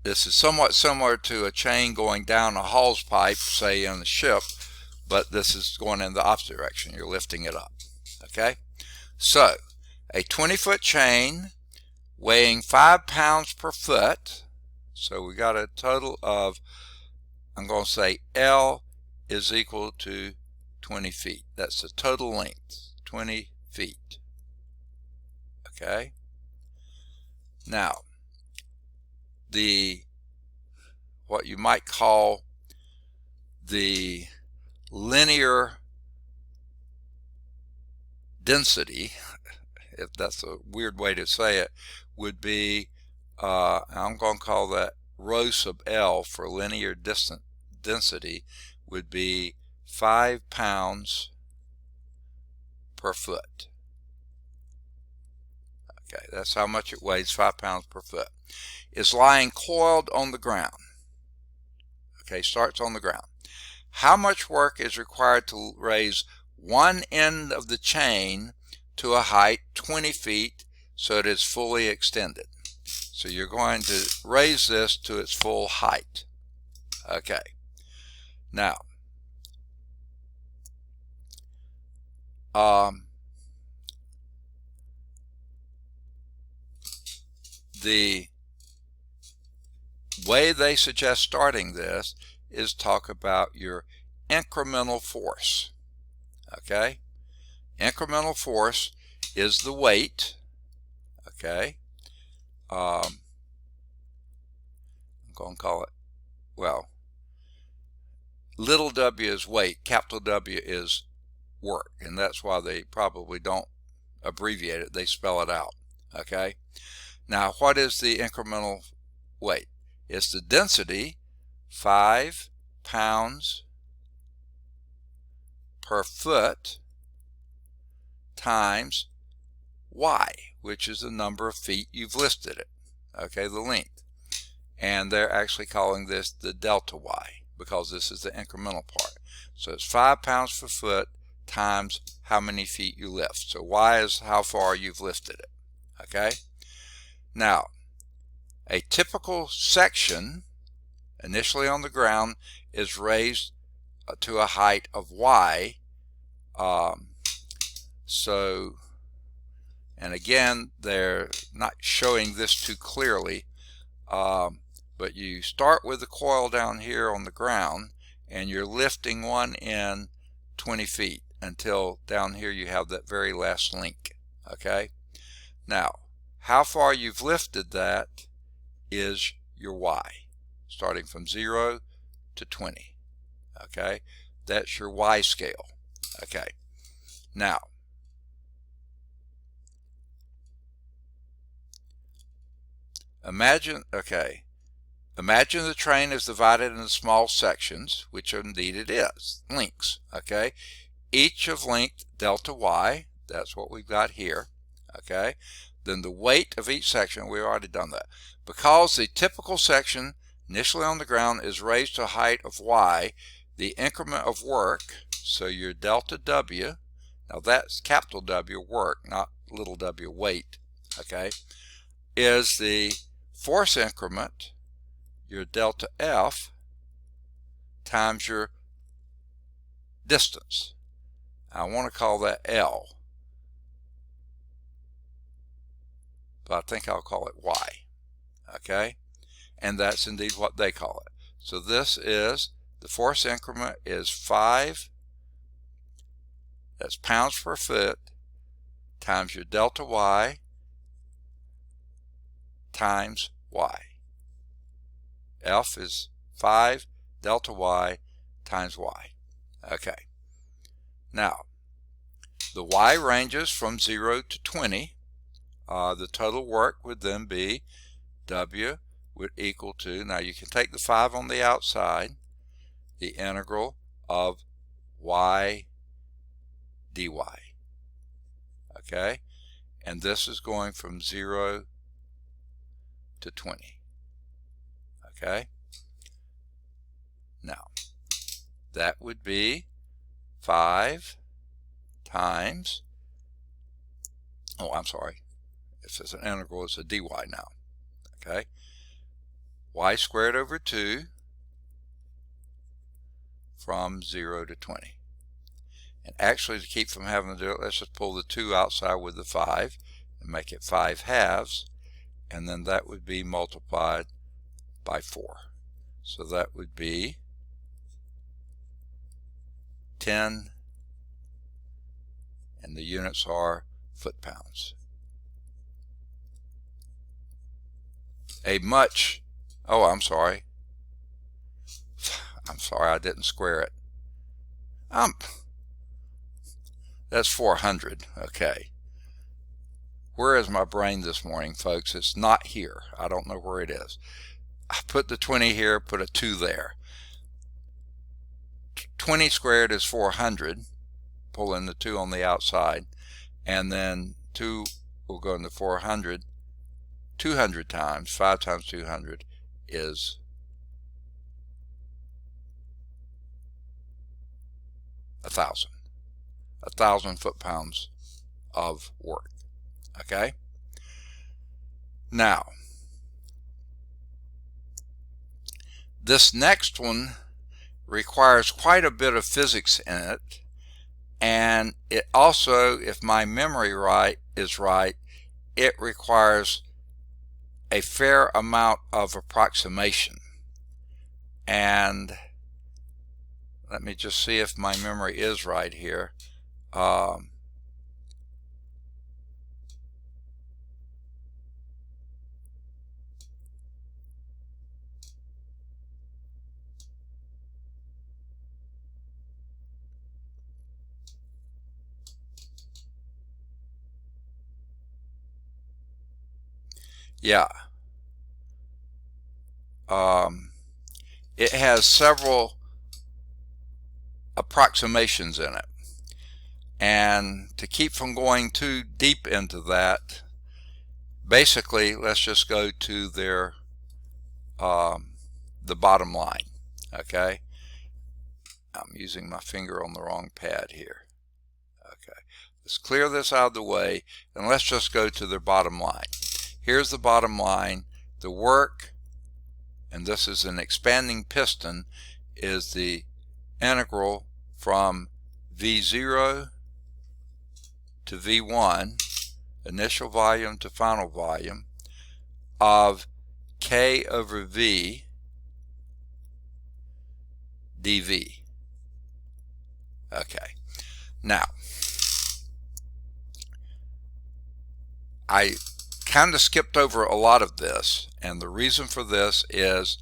this is somewhat similar to a chain going down a hose pipe, say on a ship, but this is going in the opposite direction. You're lifting it up. Okay, so a 20-foot chain weighing 5 pounds per foot. So we got a total of, I'm going to say L is equal to 20 feet. That's the total length, 20 feet. Okay. Now, what you might call the linear density, if that's a weird way to say it, would be, I'm going to call that rho sub L for linear density, would be 5 pounds per foot. Okay, that's how much it weighs, 5 pounds per foot. Is lying coiled on the ground. Okay, starts on the ground. How much work is required to raise one end of the chain to a height 20 feet so it is fully extended? So you're going to raise this to its full height. Okay. Now, the way they suggest starting this is talk about your incremental force. Okay? Incremental force is the weight. Okay? I'm going to call it, well, little w is weight, capital W is work, and that's why they probably don't abbreviate it, they spell it out. Okay? Now, what is the incremental weight? It's the density, 5 pounds per foot times y, which is the number of feet you've lifted it, okay, the length. And they're actually calling this the delta y because this is the incremental part. So it's 5 pounds per foot times how many feet you lift. So y is how far you've lifted it, okay? Now, a typical section initially on the ground is raised to a height of y. And again, they're not showing this too clearly, but you start with the coil down here on the ground and you're lifting one end 20 feet until down here you have that very last link, okay? Now, how far you've lifted that is your y, starting from 0 to 20, okay? That's your y scale, okay? Now, imagine the train is divided into small sections, which indeed it is, links, okay? Each of length delta y, that's what we've got here, okay? Then the weight of each section, we've already done that. Because the typical section initially on the ground is raised to a height of y, the increment of work, so your delta w, now that's capital W, work, not little w, weight, okay, is the force increment, your delta F, times your distance. I want to call that L, but I think I'll call it Y, okay? And that's indeed what they call it. So this is, the force increment is 5, that's pounds per foot, times your delta Y, times Y. F is 5 delta Y times Y. Okay. Now, the Y ranges from 0 to 20. The total work would then be W would equal to, now you can take the 5 on the outside, the integral of Y dy. Okay? And this is going from 0 to 20. Okay? Now, that would be 5 times, oh, I'm sorry, if it's an integral, it's a dy now. Okay? Y squared over 2 from 0 to 20. And actually, to keep from having to do it, let's just pull the 2 outside with the 5 and make it 5 halves, and then that would be multiplied by 4. So that would be 10, and the units are foot-pounds. Oh, I'm sorry, I didn't square it. That's 400, okay. Where is my brain this morning, folks? It's not here. I don't know where it is. I put the 20 here, put a 2 there. 20 squared is 400, pull in the 2 on the outside, and then 2 will go into 400, 200 times, 5 times 200 is 1,000. 1,000 foot-pounds of work. Okay? Now, this next one requires quite a bit of physics in it, and it also, if my memory is right, it requires a fair amount of approximation. And let me just see if my memory is right here. Yeah. It has several approximations in it. And to keep from going too deep into that, basically let's just go to their the bottom line. Okay, I'm using my finger on the wrong pad here. Okay, let's clear this out of the way and let's just go to their bottom line. Here's the bottom line. The work, and this is an expanding piston, is the integral from V0 to V1, initial volume to final volume, of K over V dV. Okay, now I kind of skipped over a lot of this, and the reason for this is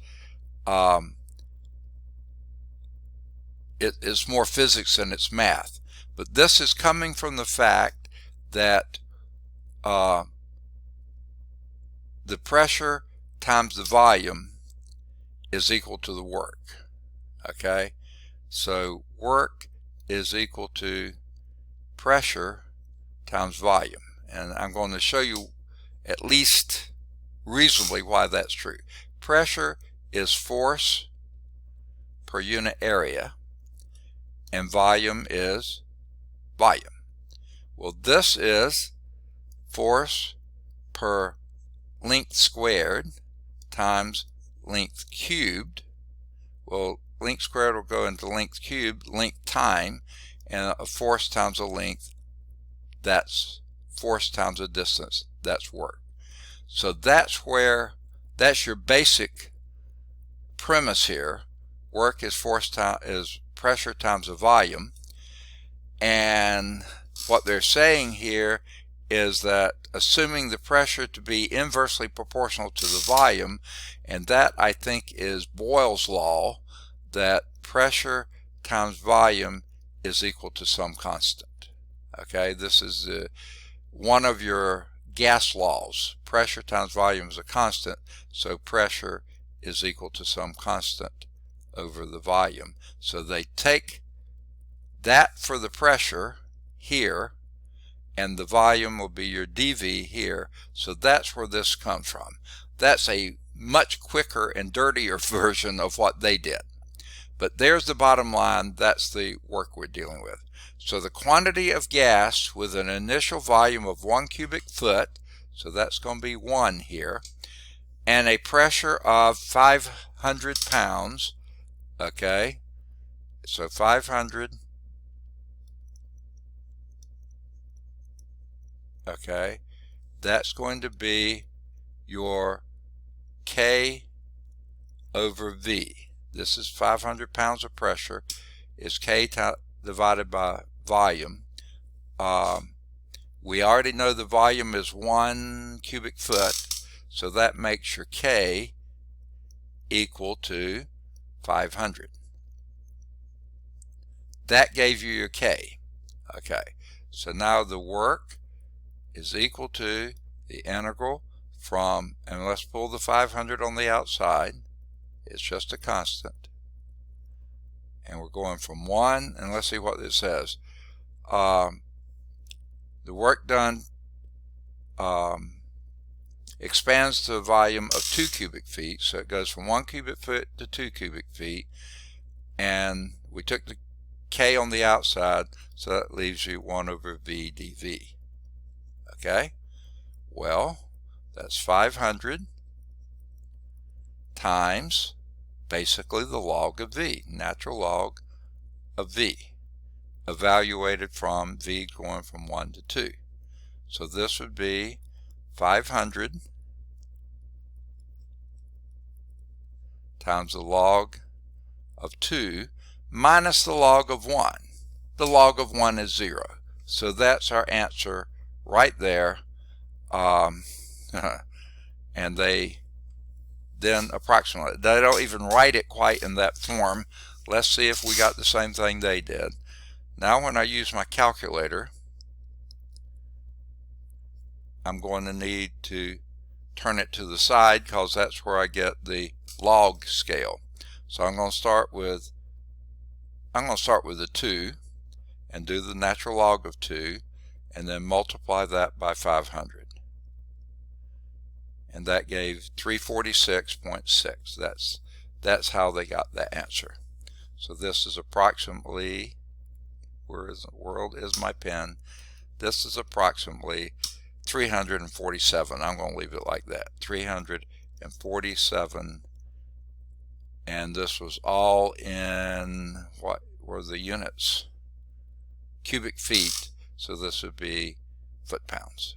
it is more physics than it's math. But this is coming from the fact that the pressure times the volume is equal to the work. Okay, so work is equal to pressure times volume, and I'm going to show you at least reasonably why that's true. Pressure is force per unit area, and volume is volume. Well, this is force per length squared times length cubed. Well, length squared will go into length cubed, length time, and a force times a length, that's force times a distance, that's work. So that's your basic premise here. Work is pressure times a volume, and what they're saying here is that assuming the pressure to be inversely proportional to the volume, and that I think is Boyle's law, that pressure times volume is equal to some constant. Okay, this is one of your gas laws. Pressure times volume is a constant, so pressure is equal to some constant over the volume. So they take that for the pressure here, and the volume will be your dV here. So that's where this comes from. That's a much quicker and dirtier version of what they did. But there's the bottom line. That's the work we're dealing with. So the quantity of gas with an initial volume of 1 cubic foot, so that's going to be 1 here, and a pressure of 500 pounds, okay, so 500, okay, that's going to be your K over V. This is 500 pounds of pressure, is K divided by volume. We already know the volume is 1 cubic foot, so that makes your K equal to 500. That gave you your K. Okay, so now the work is equal to the integral from, and let's pull the 500 on the outside, it's just a constant, and we're going from 1, and let's see what it says. The work done expands to a volume of 2 cubic feet, so it goes from 1 cubic foot to 2 cubic feet, and we took the K on the outside, so that leaves you 1 over V dV. Okay, well, that's 500 times basically the log of V, natural log of V, evaluated from V going from 1 to 2. So this would be 500 times the log of 2 minus the log of 1. The log of 1 is 0. So that's our answer right there. And they then approximate. They don't even write it quite in that form. Let's see if we got the same thing they did. Now when I use my calculator, I'm going to need to turn it to the side because that's where I get the log scale. So I'm going to start with the 2, and do the natural log of 2 and then multiply that by 500. And that gave 346.6. That's how they got that answer. So this is approximately, where is the world is my pen? This is approximately 347. I'm going to leave it like that. 347. And this was all in, what were the units? Cubic feet. So this would be foot-pounds.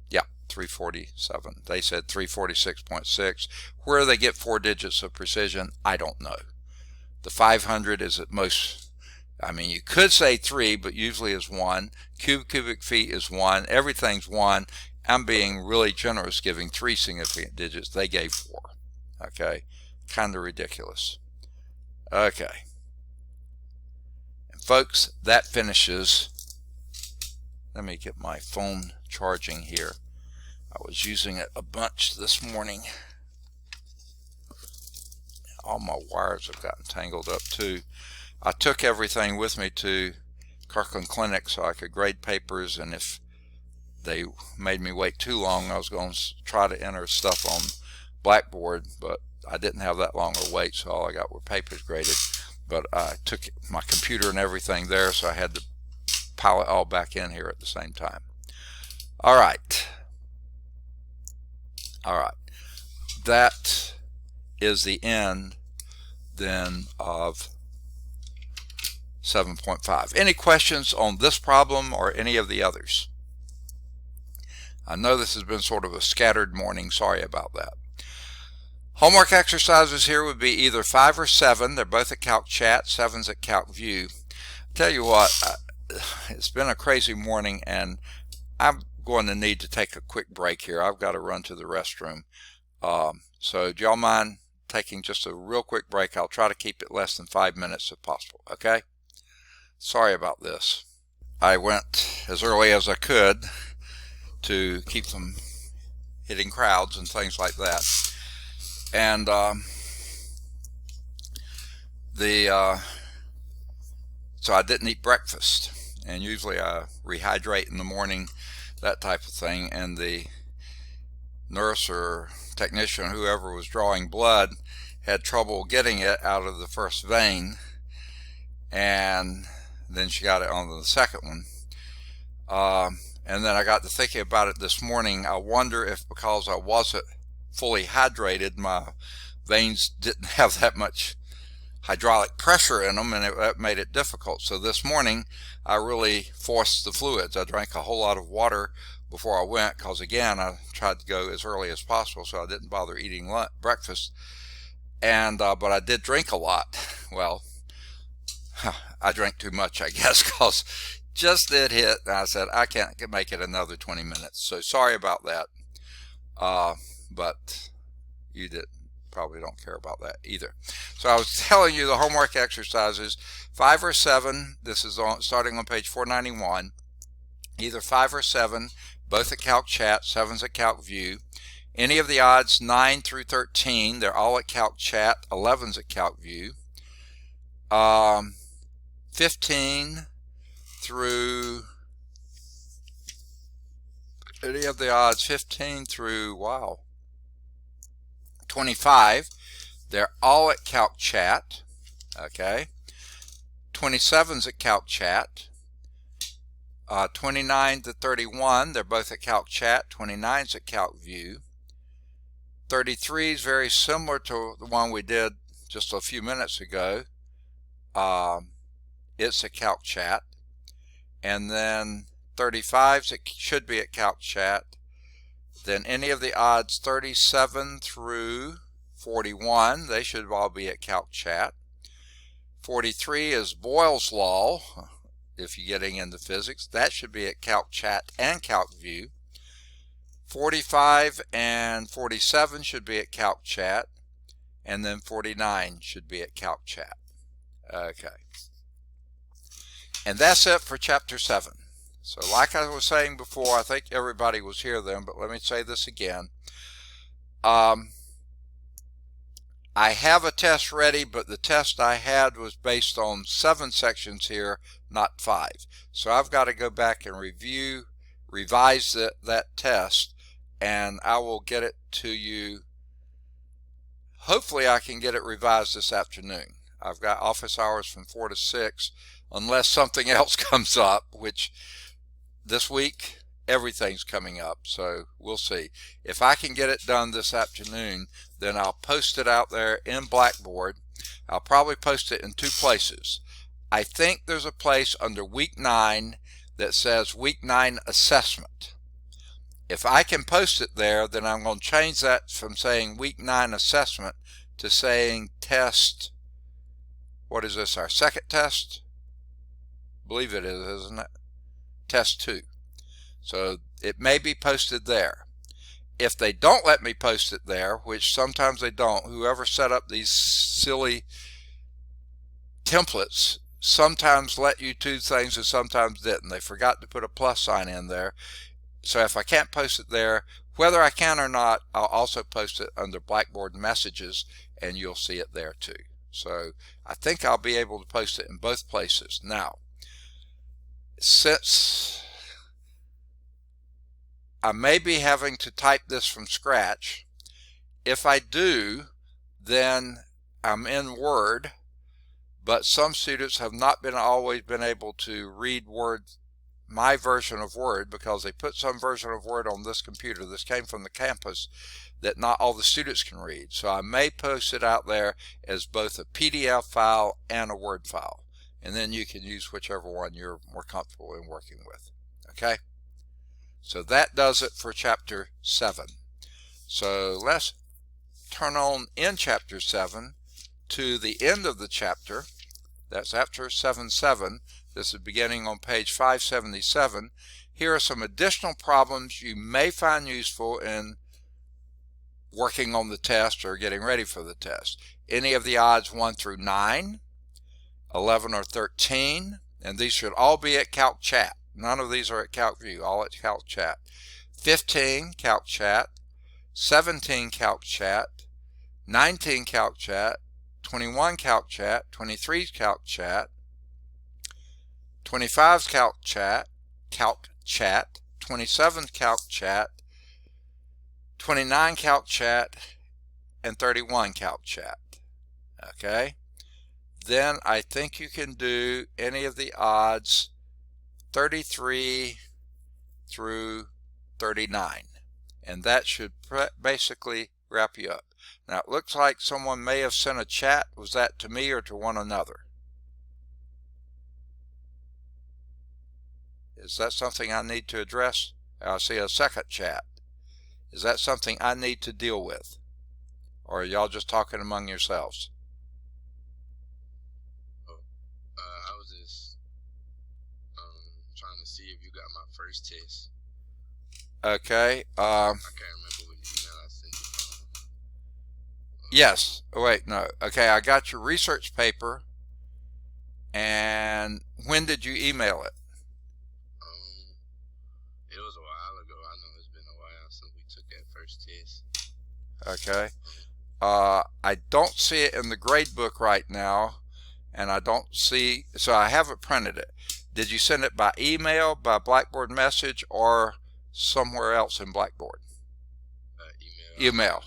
Yeah, 347. They said 346.6. Where they get 4 digits of precision, I don't know. The 500 is at most, I mean, you could say 3, but usually is 1. Cubic feet is 1. Everything's 1. I'm being really generous giving 3 significant digits. They gave 4. Okay, kind of ridiculous. Okay. And folks, that finishes. Let me get my phone charging here. I was using it a bunch this morning. All my wires have gotten tangled up too. I took everything with me to Kirkland Clinic so I could grade papers, and if they made me wait too long, I was going to try to enter stuff on Blackboard, but I didn't have that long a wait, so all I got were papers graded. But I took my computer and everything there, so I had to pile it all back in here at the same time. All right. That is the end then of 7.5. Any questions on this problem or any of the others? I know this has been sort of a scattered morning. Sorry about that. Homework exercises here would be either 5 or 7. They're both at Calc Chat. 7's at Calc View. Tell you what, it's been a crazy morning, and I'm going to need to take a quick break here. I've got to run to the restroom. So do y'all mind taking just a real quick break? I'll try to keep it less than 5 minutes if possible, okay? Sorry about this. I went as early as I could to keep from hitting crowds and things like that. And so I didn't eat breakfast. And usually I rehydrate in the morning, that type of thing. And the nurse or technician, whoever was drawing blood, had trouble getting it out of the first vein, and then she got it onto the second one. And then I got to thinking about it this morning. I wonder if because I wasn't fully hydrated, my veins didn't have that much hydraulic pressure in them, and that made it difficult. So this morning I really forced the fluids. I drank a whole lot of water before I went, because again, I tried to go as early as possible, so I didn't bother eating breakfast. And but I did drink a lot. Well, I drank too much, I guess, because just it hit, and I said I can't make it another 20 minutes. So sorry about that. But you probably don't care about that either. So I was telling you the homework exercises, 5 or 7. This is starting on page 491. Either 5 or 7, both at Calc Chat. 7's at Calc View. Any of the odds 9 through 13, they're all at Calc Chat. 11's at Calc View. 15 through, any of the odds 15 through, 25, they're all at Calc Chat. Okay. 27's at Calc Chat. 29 to 31, they're both at Calc Chat. 29's at Calc View. 33 is very similar to the one we did just a few minutes ago. It's at Calc Chat. And then 35's it should be at Calc Chat. Then any of the odds 37 through 41, they should all be at Calc Chat. 43 is Boyle's Law, if you're getting into physics. That should be at Calc Chat and Calc View. 45 and 47 should be at Calc Chat. And then 49 should be at Calc Chat. Okay. And that's it for Chapter 7. So like I was saying before, I think everybody was here then, but let me say this again. I have a test ready, but the test I had was based on 7 sections here, not 5. So I've got to go back and revise that test, and I will get it to you. Hopefully I can get it revised this afternoon. I've got office hours from 4 to 6, unless something else comes up, which this week everything's coming up, so we'll see. If I can get it done this afternoon, then I'll post it out there in Blackboard. I'll probably post it in 2 places. I think there's a place under week 9 that says week 9 assessment. If I can post it there, then I'm going to change that from saying week 9 assessment to saying test. What is this, our second test? I believe it is, isn't it? Test 2. So it may be posted there. If they don't let me post it there, which sometimes they don't, whoever set up these silly templates sometimes let you do things and sometimes didn't. They forgot to put a plus sign in there. So if I can't post it there, whether I can or not, I'll also post it under Blackboard messages, and you'll see it there too. So I think I'll be able to post it in both places. Now, since I may be having to type this from scratch, if I do, then I'm in Word, but some students have not always been able to read Word, my version of Word, because they put some version of Word on this computer. This came from the campus that not all the students can read. So I may post it out there as both a PDF file and a Word file. And then you can use whichever one you're more comfortable in working with. Okay? So that does it for Chapter 7. So let's turn on in Chapter 7 to the end of the chapter. That's after 7.7. This is beginning on page 577. Here are some additional problems you may find useful in working on the test or getting ready for the test. Any of the odds 1 through 9, 11 or 13, and these should all be at Calc Chat. None of these are at Calc View, all at Calc Chat. 15, Calc Chat. 17, Calc Chat. 19, Calc Chat. 21, Calc Chat. 23, Calc Chat. 25, Calc Chat. 27, Calc Chat. 29, Calc Chat. And 31, Calc Chat. Okay? Then I think you can do any of the odds 33 through 39, and that should basically wrap you up. Now it looks like someone may have sent a chat. Was that to me or to one another? Is that something I need to address? I see a second chat. Is that something I need to deal with, or are y'all just talking among yourselves? I was just trying to see if you got my first test. Okay. I can't remember what email I sent you. Yes. Oh, wait, no. Okay, I got your research paper. And when did you email it? It was a while ago. I know it's been a while since we took that first test. Okay. I don't see it in the grade book right now, and I don't see, so I haven't printed it. Did you send it by email, by Blackboard message, or somewhere else in Blackboard? Email. Email.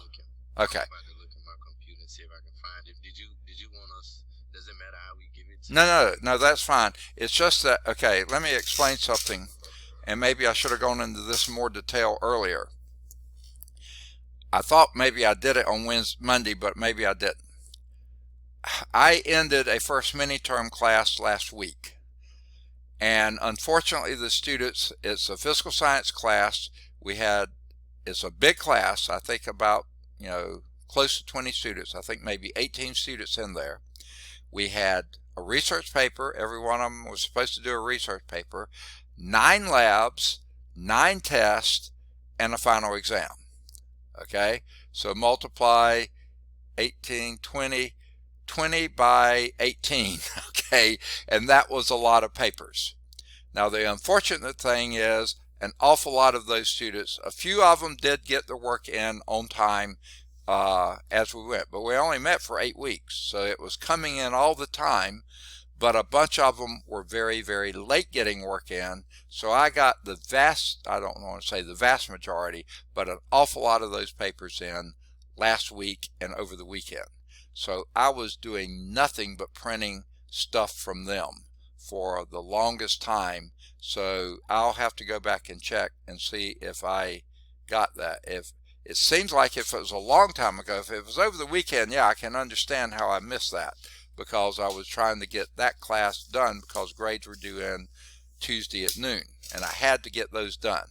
Okay. I'm about to look at my computer and see if I can find it. Did you want us? Does it matter how we give it to you? No, that's fine. It's just that, okay, let me explain something, and maybe I should have gone into this in more detail earlier. I thought maybe I did it on Monday, but maybe I didn't. I ended a first mini-term class last week, and unfortunately the students, it's a physical science class. It's a big class. I think about, close to 20 students. I think maybe 18 students in there. We had a research paper. Every one of them was supposed to do a research paper, 9 labs, 9 tests, and a final exam. Okay, so multiply 18, 20 by 18, okay, and that was a lot of papers. Now the unfortunate thing is an awful lot of those students, a few of them did get the work in on time, as we went. But we only met for 8 weeks, so it was coming in all the time, but a bunch of them were very, very late getting work in. So I got the vast, I don't want to say the vast majority, but an awful lot of those papers in last week and over the weekend. So I was doing nothing but printing stuff from them for the longest time. So I'll have to go back and check and see if I got that. If it seems like if it was a long time ago, if it was over the weekend, yeah, I can understand how I missed that, because I was trying to get that class done because grades were due in Tuesday at noon, and I had to get those done.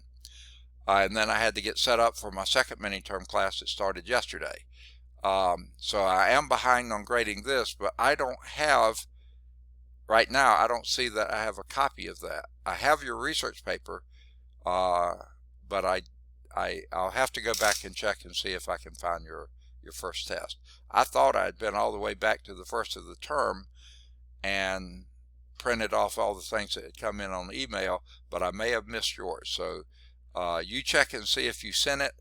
And then I had to get set up for my second mini-term class that started yesterday. So I am behind on grading this, but I don't have, right now, I don't see that I have a copy of that. I have your research paper, but I'll have to go back and check and see if I can find your first test. I thought I had been all the way back to the first of the term and printed off all the things that had come in on the email, but I may have missed yours. So you check and see if you sent it,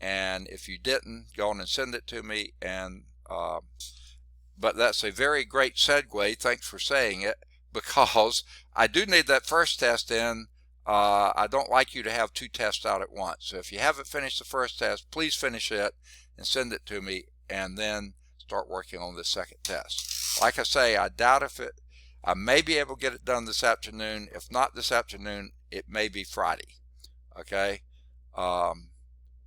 and if you didn't, go on and send it to me. And but that's a very great segue. Thanks for saying it, because I do need that first test in. I don't like you to have 2 tests out at once. So if you haven't finished the first test, please finish it and send it to me, and then start working on the second test. Like I say, I doubt I may be able to get it done this afternoon. If not this afternoon, it may be Friday. Okay?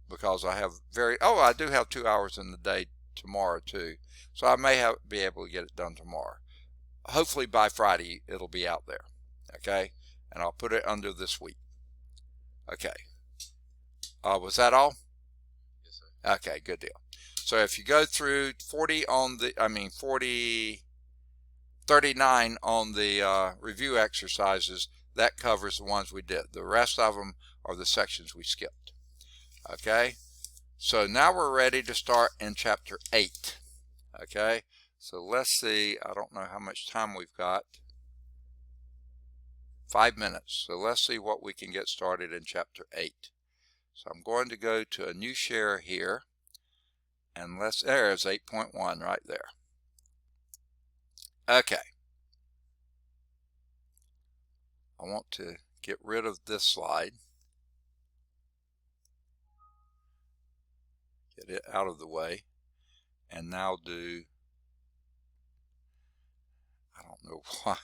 Because I have I do have 2 hours in the day tomorrow too. So I may be able to get it done tomorrow. Hopefully by Friday it'll be out there. Okay? And I'll put it under this week. Okay. Was that all? Yes, sir. Okay, good deal. So if you go through 39 on the review exercises, that covers the ones we did. The rest of them are the sections we skipped. Okay, so now we're ready to start in chapter 8. Okay, so let's see, I don't know how much time we've got. 5 minutes. So let's see what we can get started in chapter 8. So I'm going to go to a new share here, and there's 8.1 right there. Okay. I want to get rid of this slide. Get it out of the way. And now I don't know why.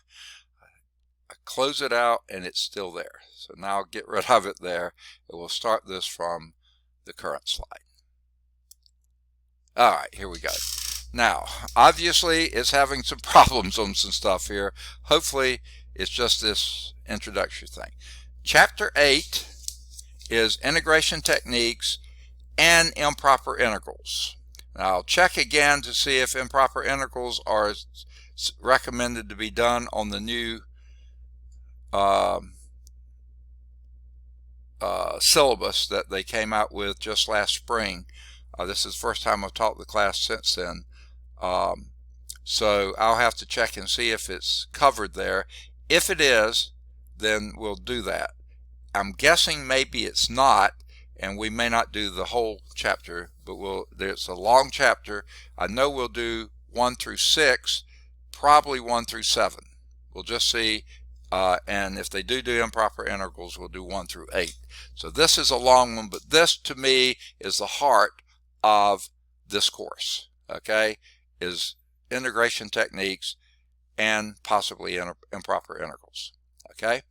I close it out and it's still there. So now I'll get rid of it there. And we'll start this from the current slide. All right, here we go. Now, obviously, it's having some problems on some stuff here. Hopefully, it's just this introductory thing. Chapter 8 is integration techniques and improper integrals. Now, I'll check again to see if improper integrals are recommended to be done on the new syllabus that they came out with just last spring. This is the first time I've taught the class since then. So I'll have to check and see if it's covered there. If it is, then we'll do that. I'm guessing maybe it's not, and we may not do the whole chapter, but there's a long chapter. I know we'll do 1 through 6, probably 1 through 7. We'll just see, and if they do improper integrals, we'll do 1 through 8. So this is a long one, but this to me is the heart of this course, okay, is integration techniques and possibly improper integrals. Okay,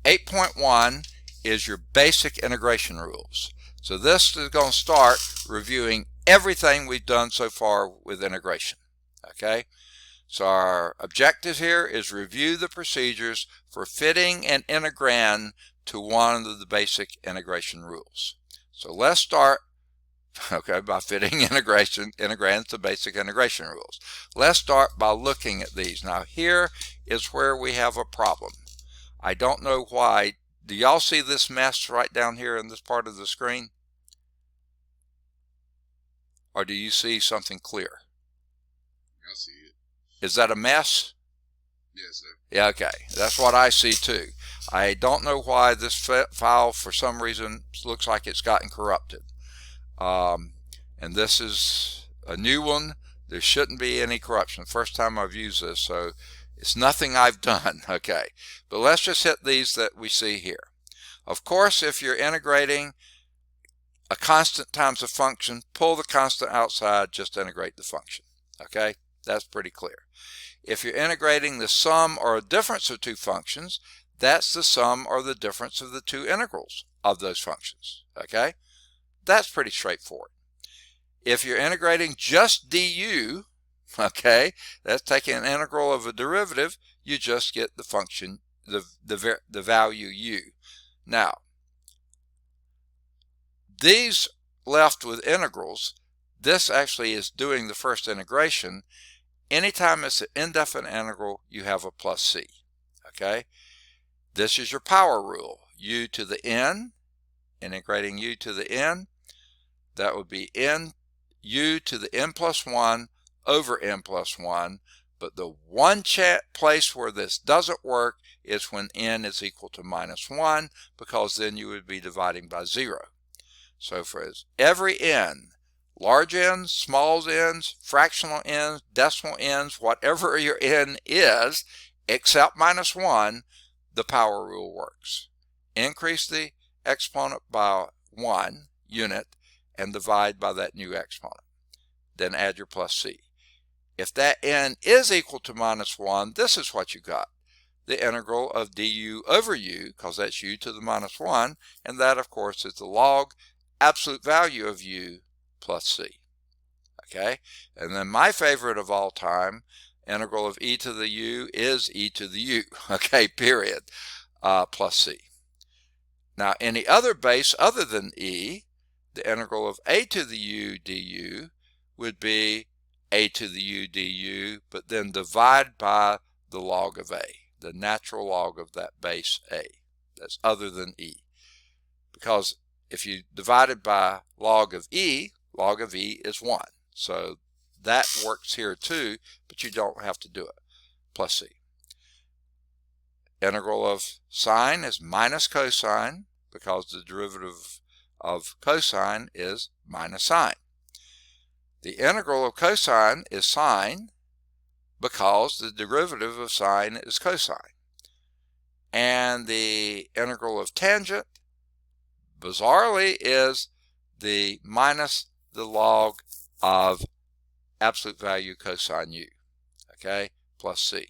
8.1 is your basic integration rules. So this is going to start reviewing everything we've done so far with integration. Okay, so our objective here is review the procedures for fitting an integrand to one of the basic integration rules. So let's start, okay, by fitting integrands to basic integration rules. Let's start by looking at these. Now here is where we have a problem. I don't know why. Do y'all see this mess right down here in this part of the screen? Or do you see something clear? I see it. Is that a mess? Yes, sir. Yeah, okay. That's what I see too. I don't know why this file, for some reason, looks like it's gotten corrupted. and this is a new one. There shouldn't be any corruption. First time I've used this, so it's nothing I've done. Okay, but let's just hit these that we see here. Of course, if you're integrating a constant times a function, pull the constant outside, just integrate the function. Okay, that's pretty clear. If you're integrating the sum or a difference of two functions, that's the sum or the difference of the two integrals of those functions. Okay, that's pretty straightforward. If you're integrating just du, okay, that's taking an integral of a derivative, you just get the function, the value u. Now, these left with integrals, this actually is doing the first integration. Anytime it's an indefinite integral, you have a plus c. Okay, this is your power rule. U to the n, integrating u to the n, that would be n u to the n plus 1 over n plus 1, but the one place where this doesn't work is when n is equal to minus 1, because then you would be dividing by 0. So for every n, large n's, small n's, fractional n's, decimal n's, whatever your n is, except minus 1, the power rule works. Increase the exponent by 1 unit and divide by that new exponent. Then add your plus c. If that n is equal to minus 1, this is what you got. The integral of du over u, because that's u to the minus 1, and that, of course, is the log absolute value of u plus c. Okay, and then my favorite of all time, integral of e to the u is e to the u. Okay, period, plus c. Now, any other base other than e, the integral of a to the u du would be a to the u du, but then divide by the log of a, the natural log of that base a. That's other than e. Because if you divide it by log of e is 1. So that works here too, but you don't have to do it. Plus c. Integral of sine is minus cosine, because the derivative of cosine is minus sine. The integral of cosine is sine, because the derivative of sine is cosine. And the integral of tangent, bizarrely, is the minus the log of absolute value cosine u, okay, plus c.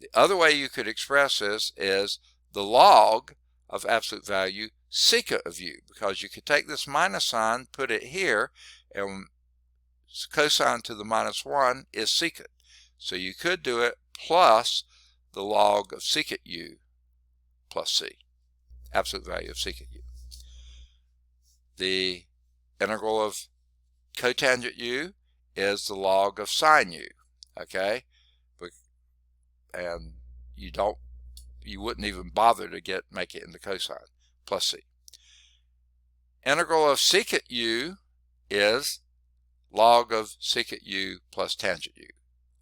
The other way you could express this is the log of absolute value secant of u, because you could take this minus sign, put it here, and cosine to the minus 1 is secant. So you could do it plus the log of secant u plus c, absolute value of secant u. The integral of cotangent u is the log of sine u, okay? And you wouldn't even bother to make it into cosine, plus c. Integral of secant u is log of secant u plus tangent u.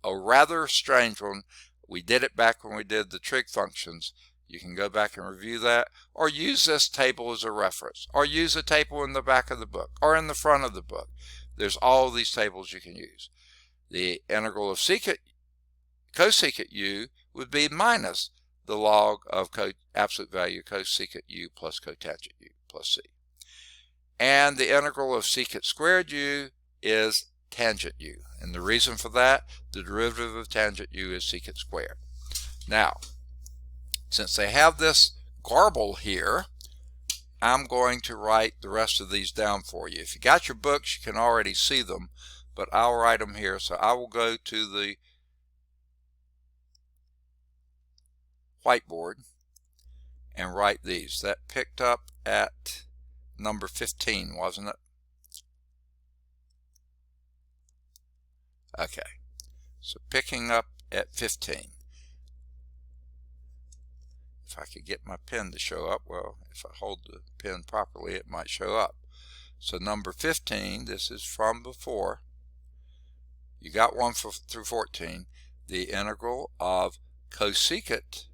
A rather strange one. We did it back when we did the trig functions. You can go back and review that, or use this table as a reference, or use a table in the back of the book, or in the front of the book. There's all these tables you can use. The integral of cosecant u would be minus the log of absolute value cosecant u plus cotangent u plus c. And the integral of secant squared u is tangent u. And the reason for that, the derivative of tangent u is secant squared. Now, since they have this garble here, I'm going to write the rest of these down for you. If you got your books, you can already see them, but I'll write them here. So I will go to the whiteboard and write these. That picked up at number 15, wasn't it? Okay, so picking up at 15. If I could get my pen to show up, well, if I hold the pen properly, it might show up. So number 15, this is from before. You got one through 14. The integral of cosecant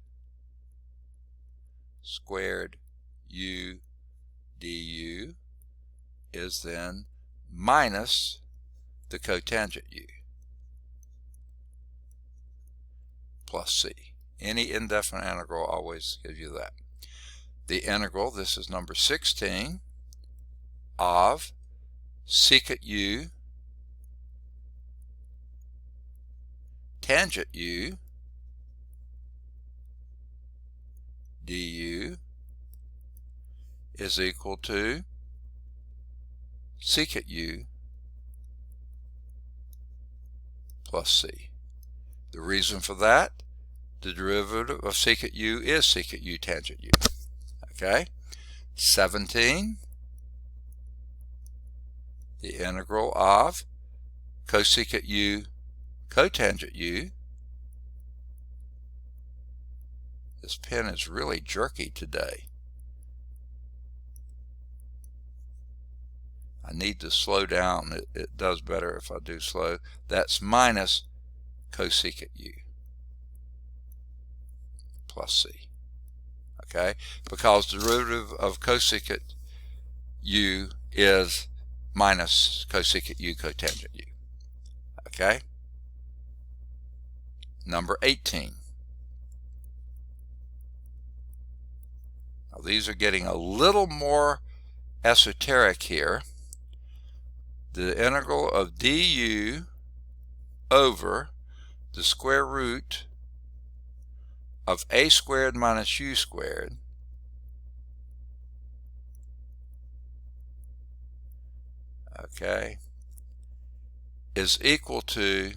squared u du is then minus the cotangent u plus c. Any indefinite integral always gives you that. The integral, this is number 16, of secant u tangent u du is equal to secant u plus c. The reason for that, the derivative of secant u is secant u tangent u. Okay? 17, the integral of cosecant u cotangent u. This pen is really jerky today. I need to slow down. It does better if I do slow. That's minus cosecant u plus c. Okay? Because the derivative of cosecant u is minus cosecant u cotangent u. Okay? Number 18. Now these are getting a little more esoteric here. The integral of du over the square root of a squared minus u squared is equal to,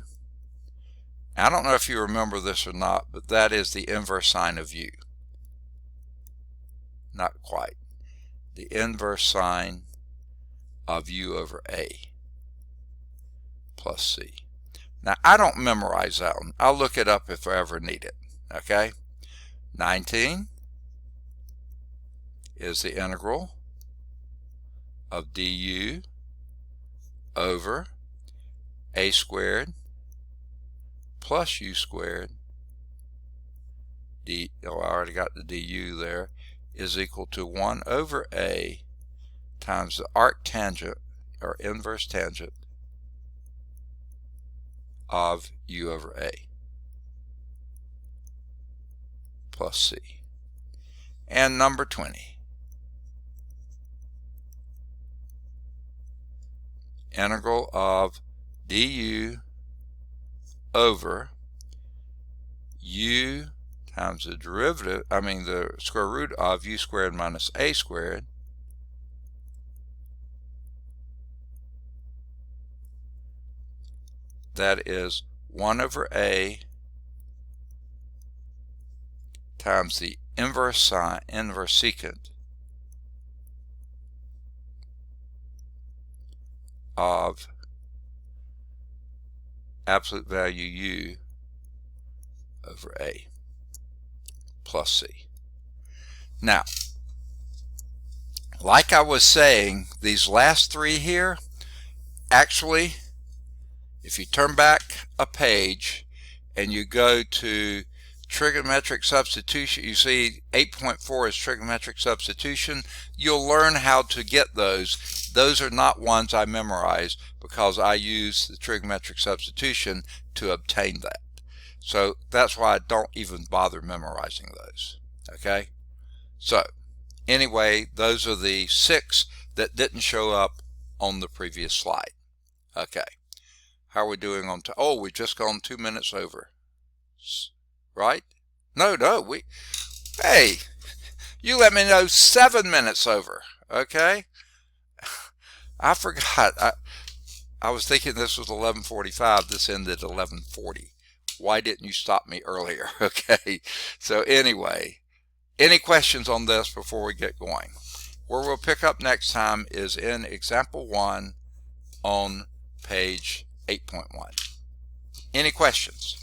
I don't know if you remember this or not, but that is the inverse sine of u. Not quite. The inverse sine of u over a plus c. Now, I don't memorize that one. I'll look it up if I ever need it. Okay? 19 is the integral of du over a squared plus u squared I already got the du there, is equal to 1 over a times the arctangent or inverse tangent of u over a plus c. And number 20, integral of du over u times the derivative, the square root of u squared minus a squared that is 1 over a times the inverse secant of absolute value u over a plus c. Now, like I was saying, these last three here, actually, if you turn back a page and you go to trigonometric substitution, you see 8.4 is trigonometric substitution. You'll learn how to get those. Those are not ones I memorized because I use the trigonometric substitution to obtain that. So that's why I don't even bother memorizing those. Okay? So anyway, those are the 6 that didn't show up on the previous slide. Okay. How are we doing on time? Oh, we've just gone 2 minutes over. Right? No, hey, you let me know 7 minutes over. Okay? I forgot. I was thinking this was 11:45. This ended at 11:40. Why didn't you stop me earlier? Okay. So anyway, any questions on this before we get going? Where we'll pick up next time is in example 1 on page 8.1. Any questions?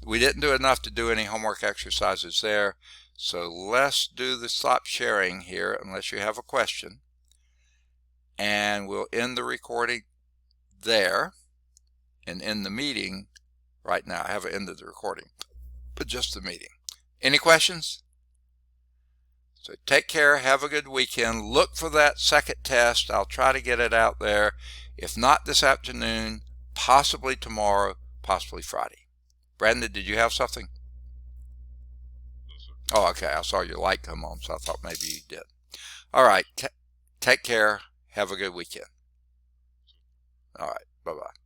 We didn't do enough to do any homework exercises there, so let's do the stop sharing here unless you have a question. And we'll end the recording there and end the meeting right now. I haven't ended the recording, but just the meeting. Any questions? So take care. Have a good weekend. Look for that second test. I'll try to get it out there. If not this afternoon, possibly tomorrow, possibly Friday. Brandon, did you have something? Oh, okay. I saw your light come on, so I thought maybe you did. All right. Take care. Have a good weekend. All right. Bye-bye.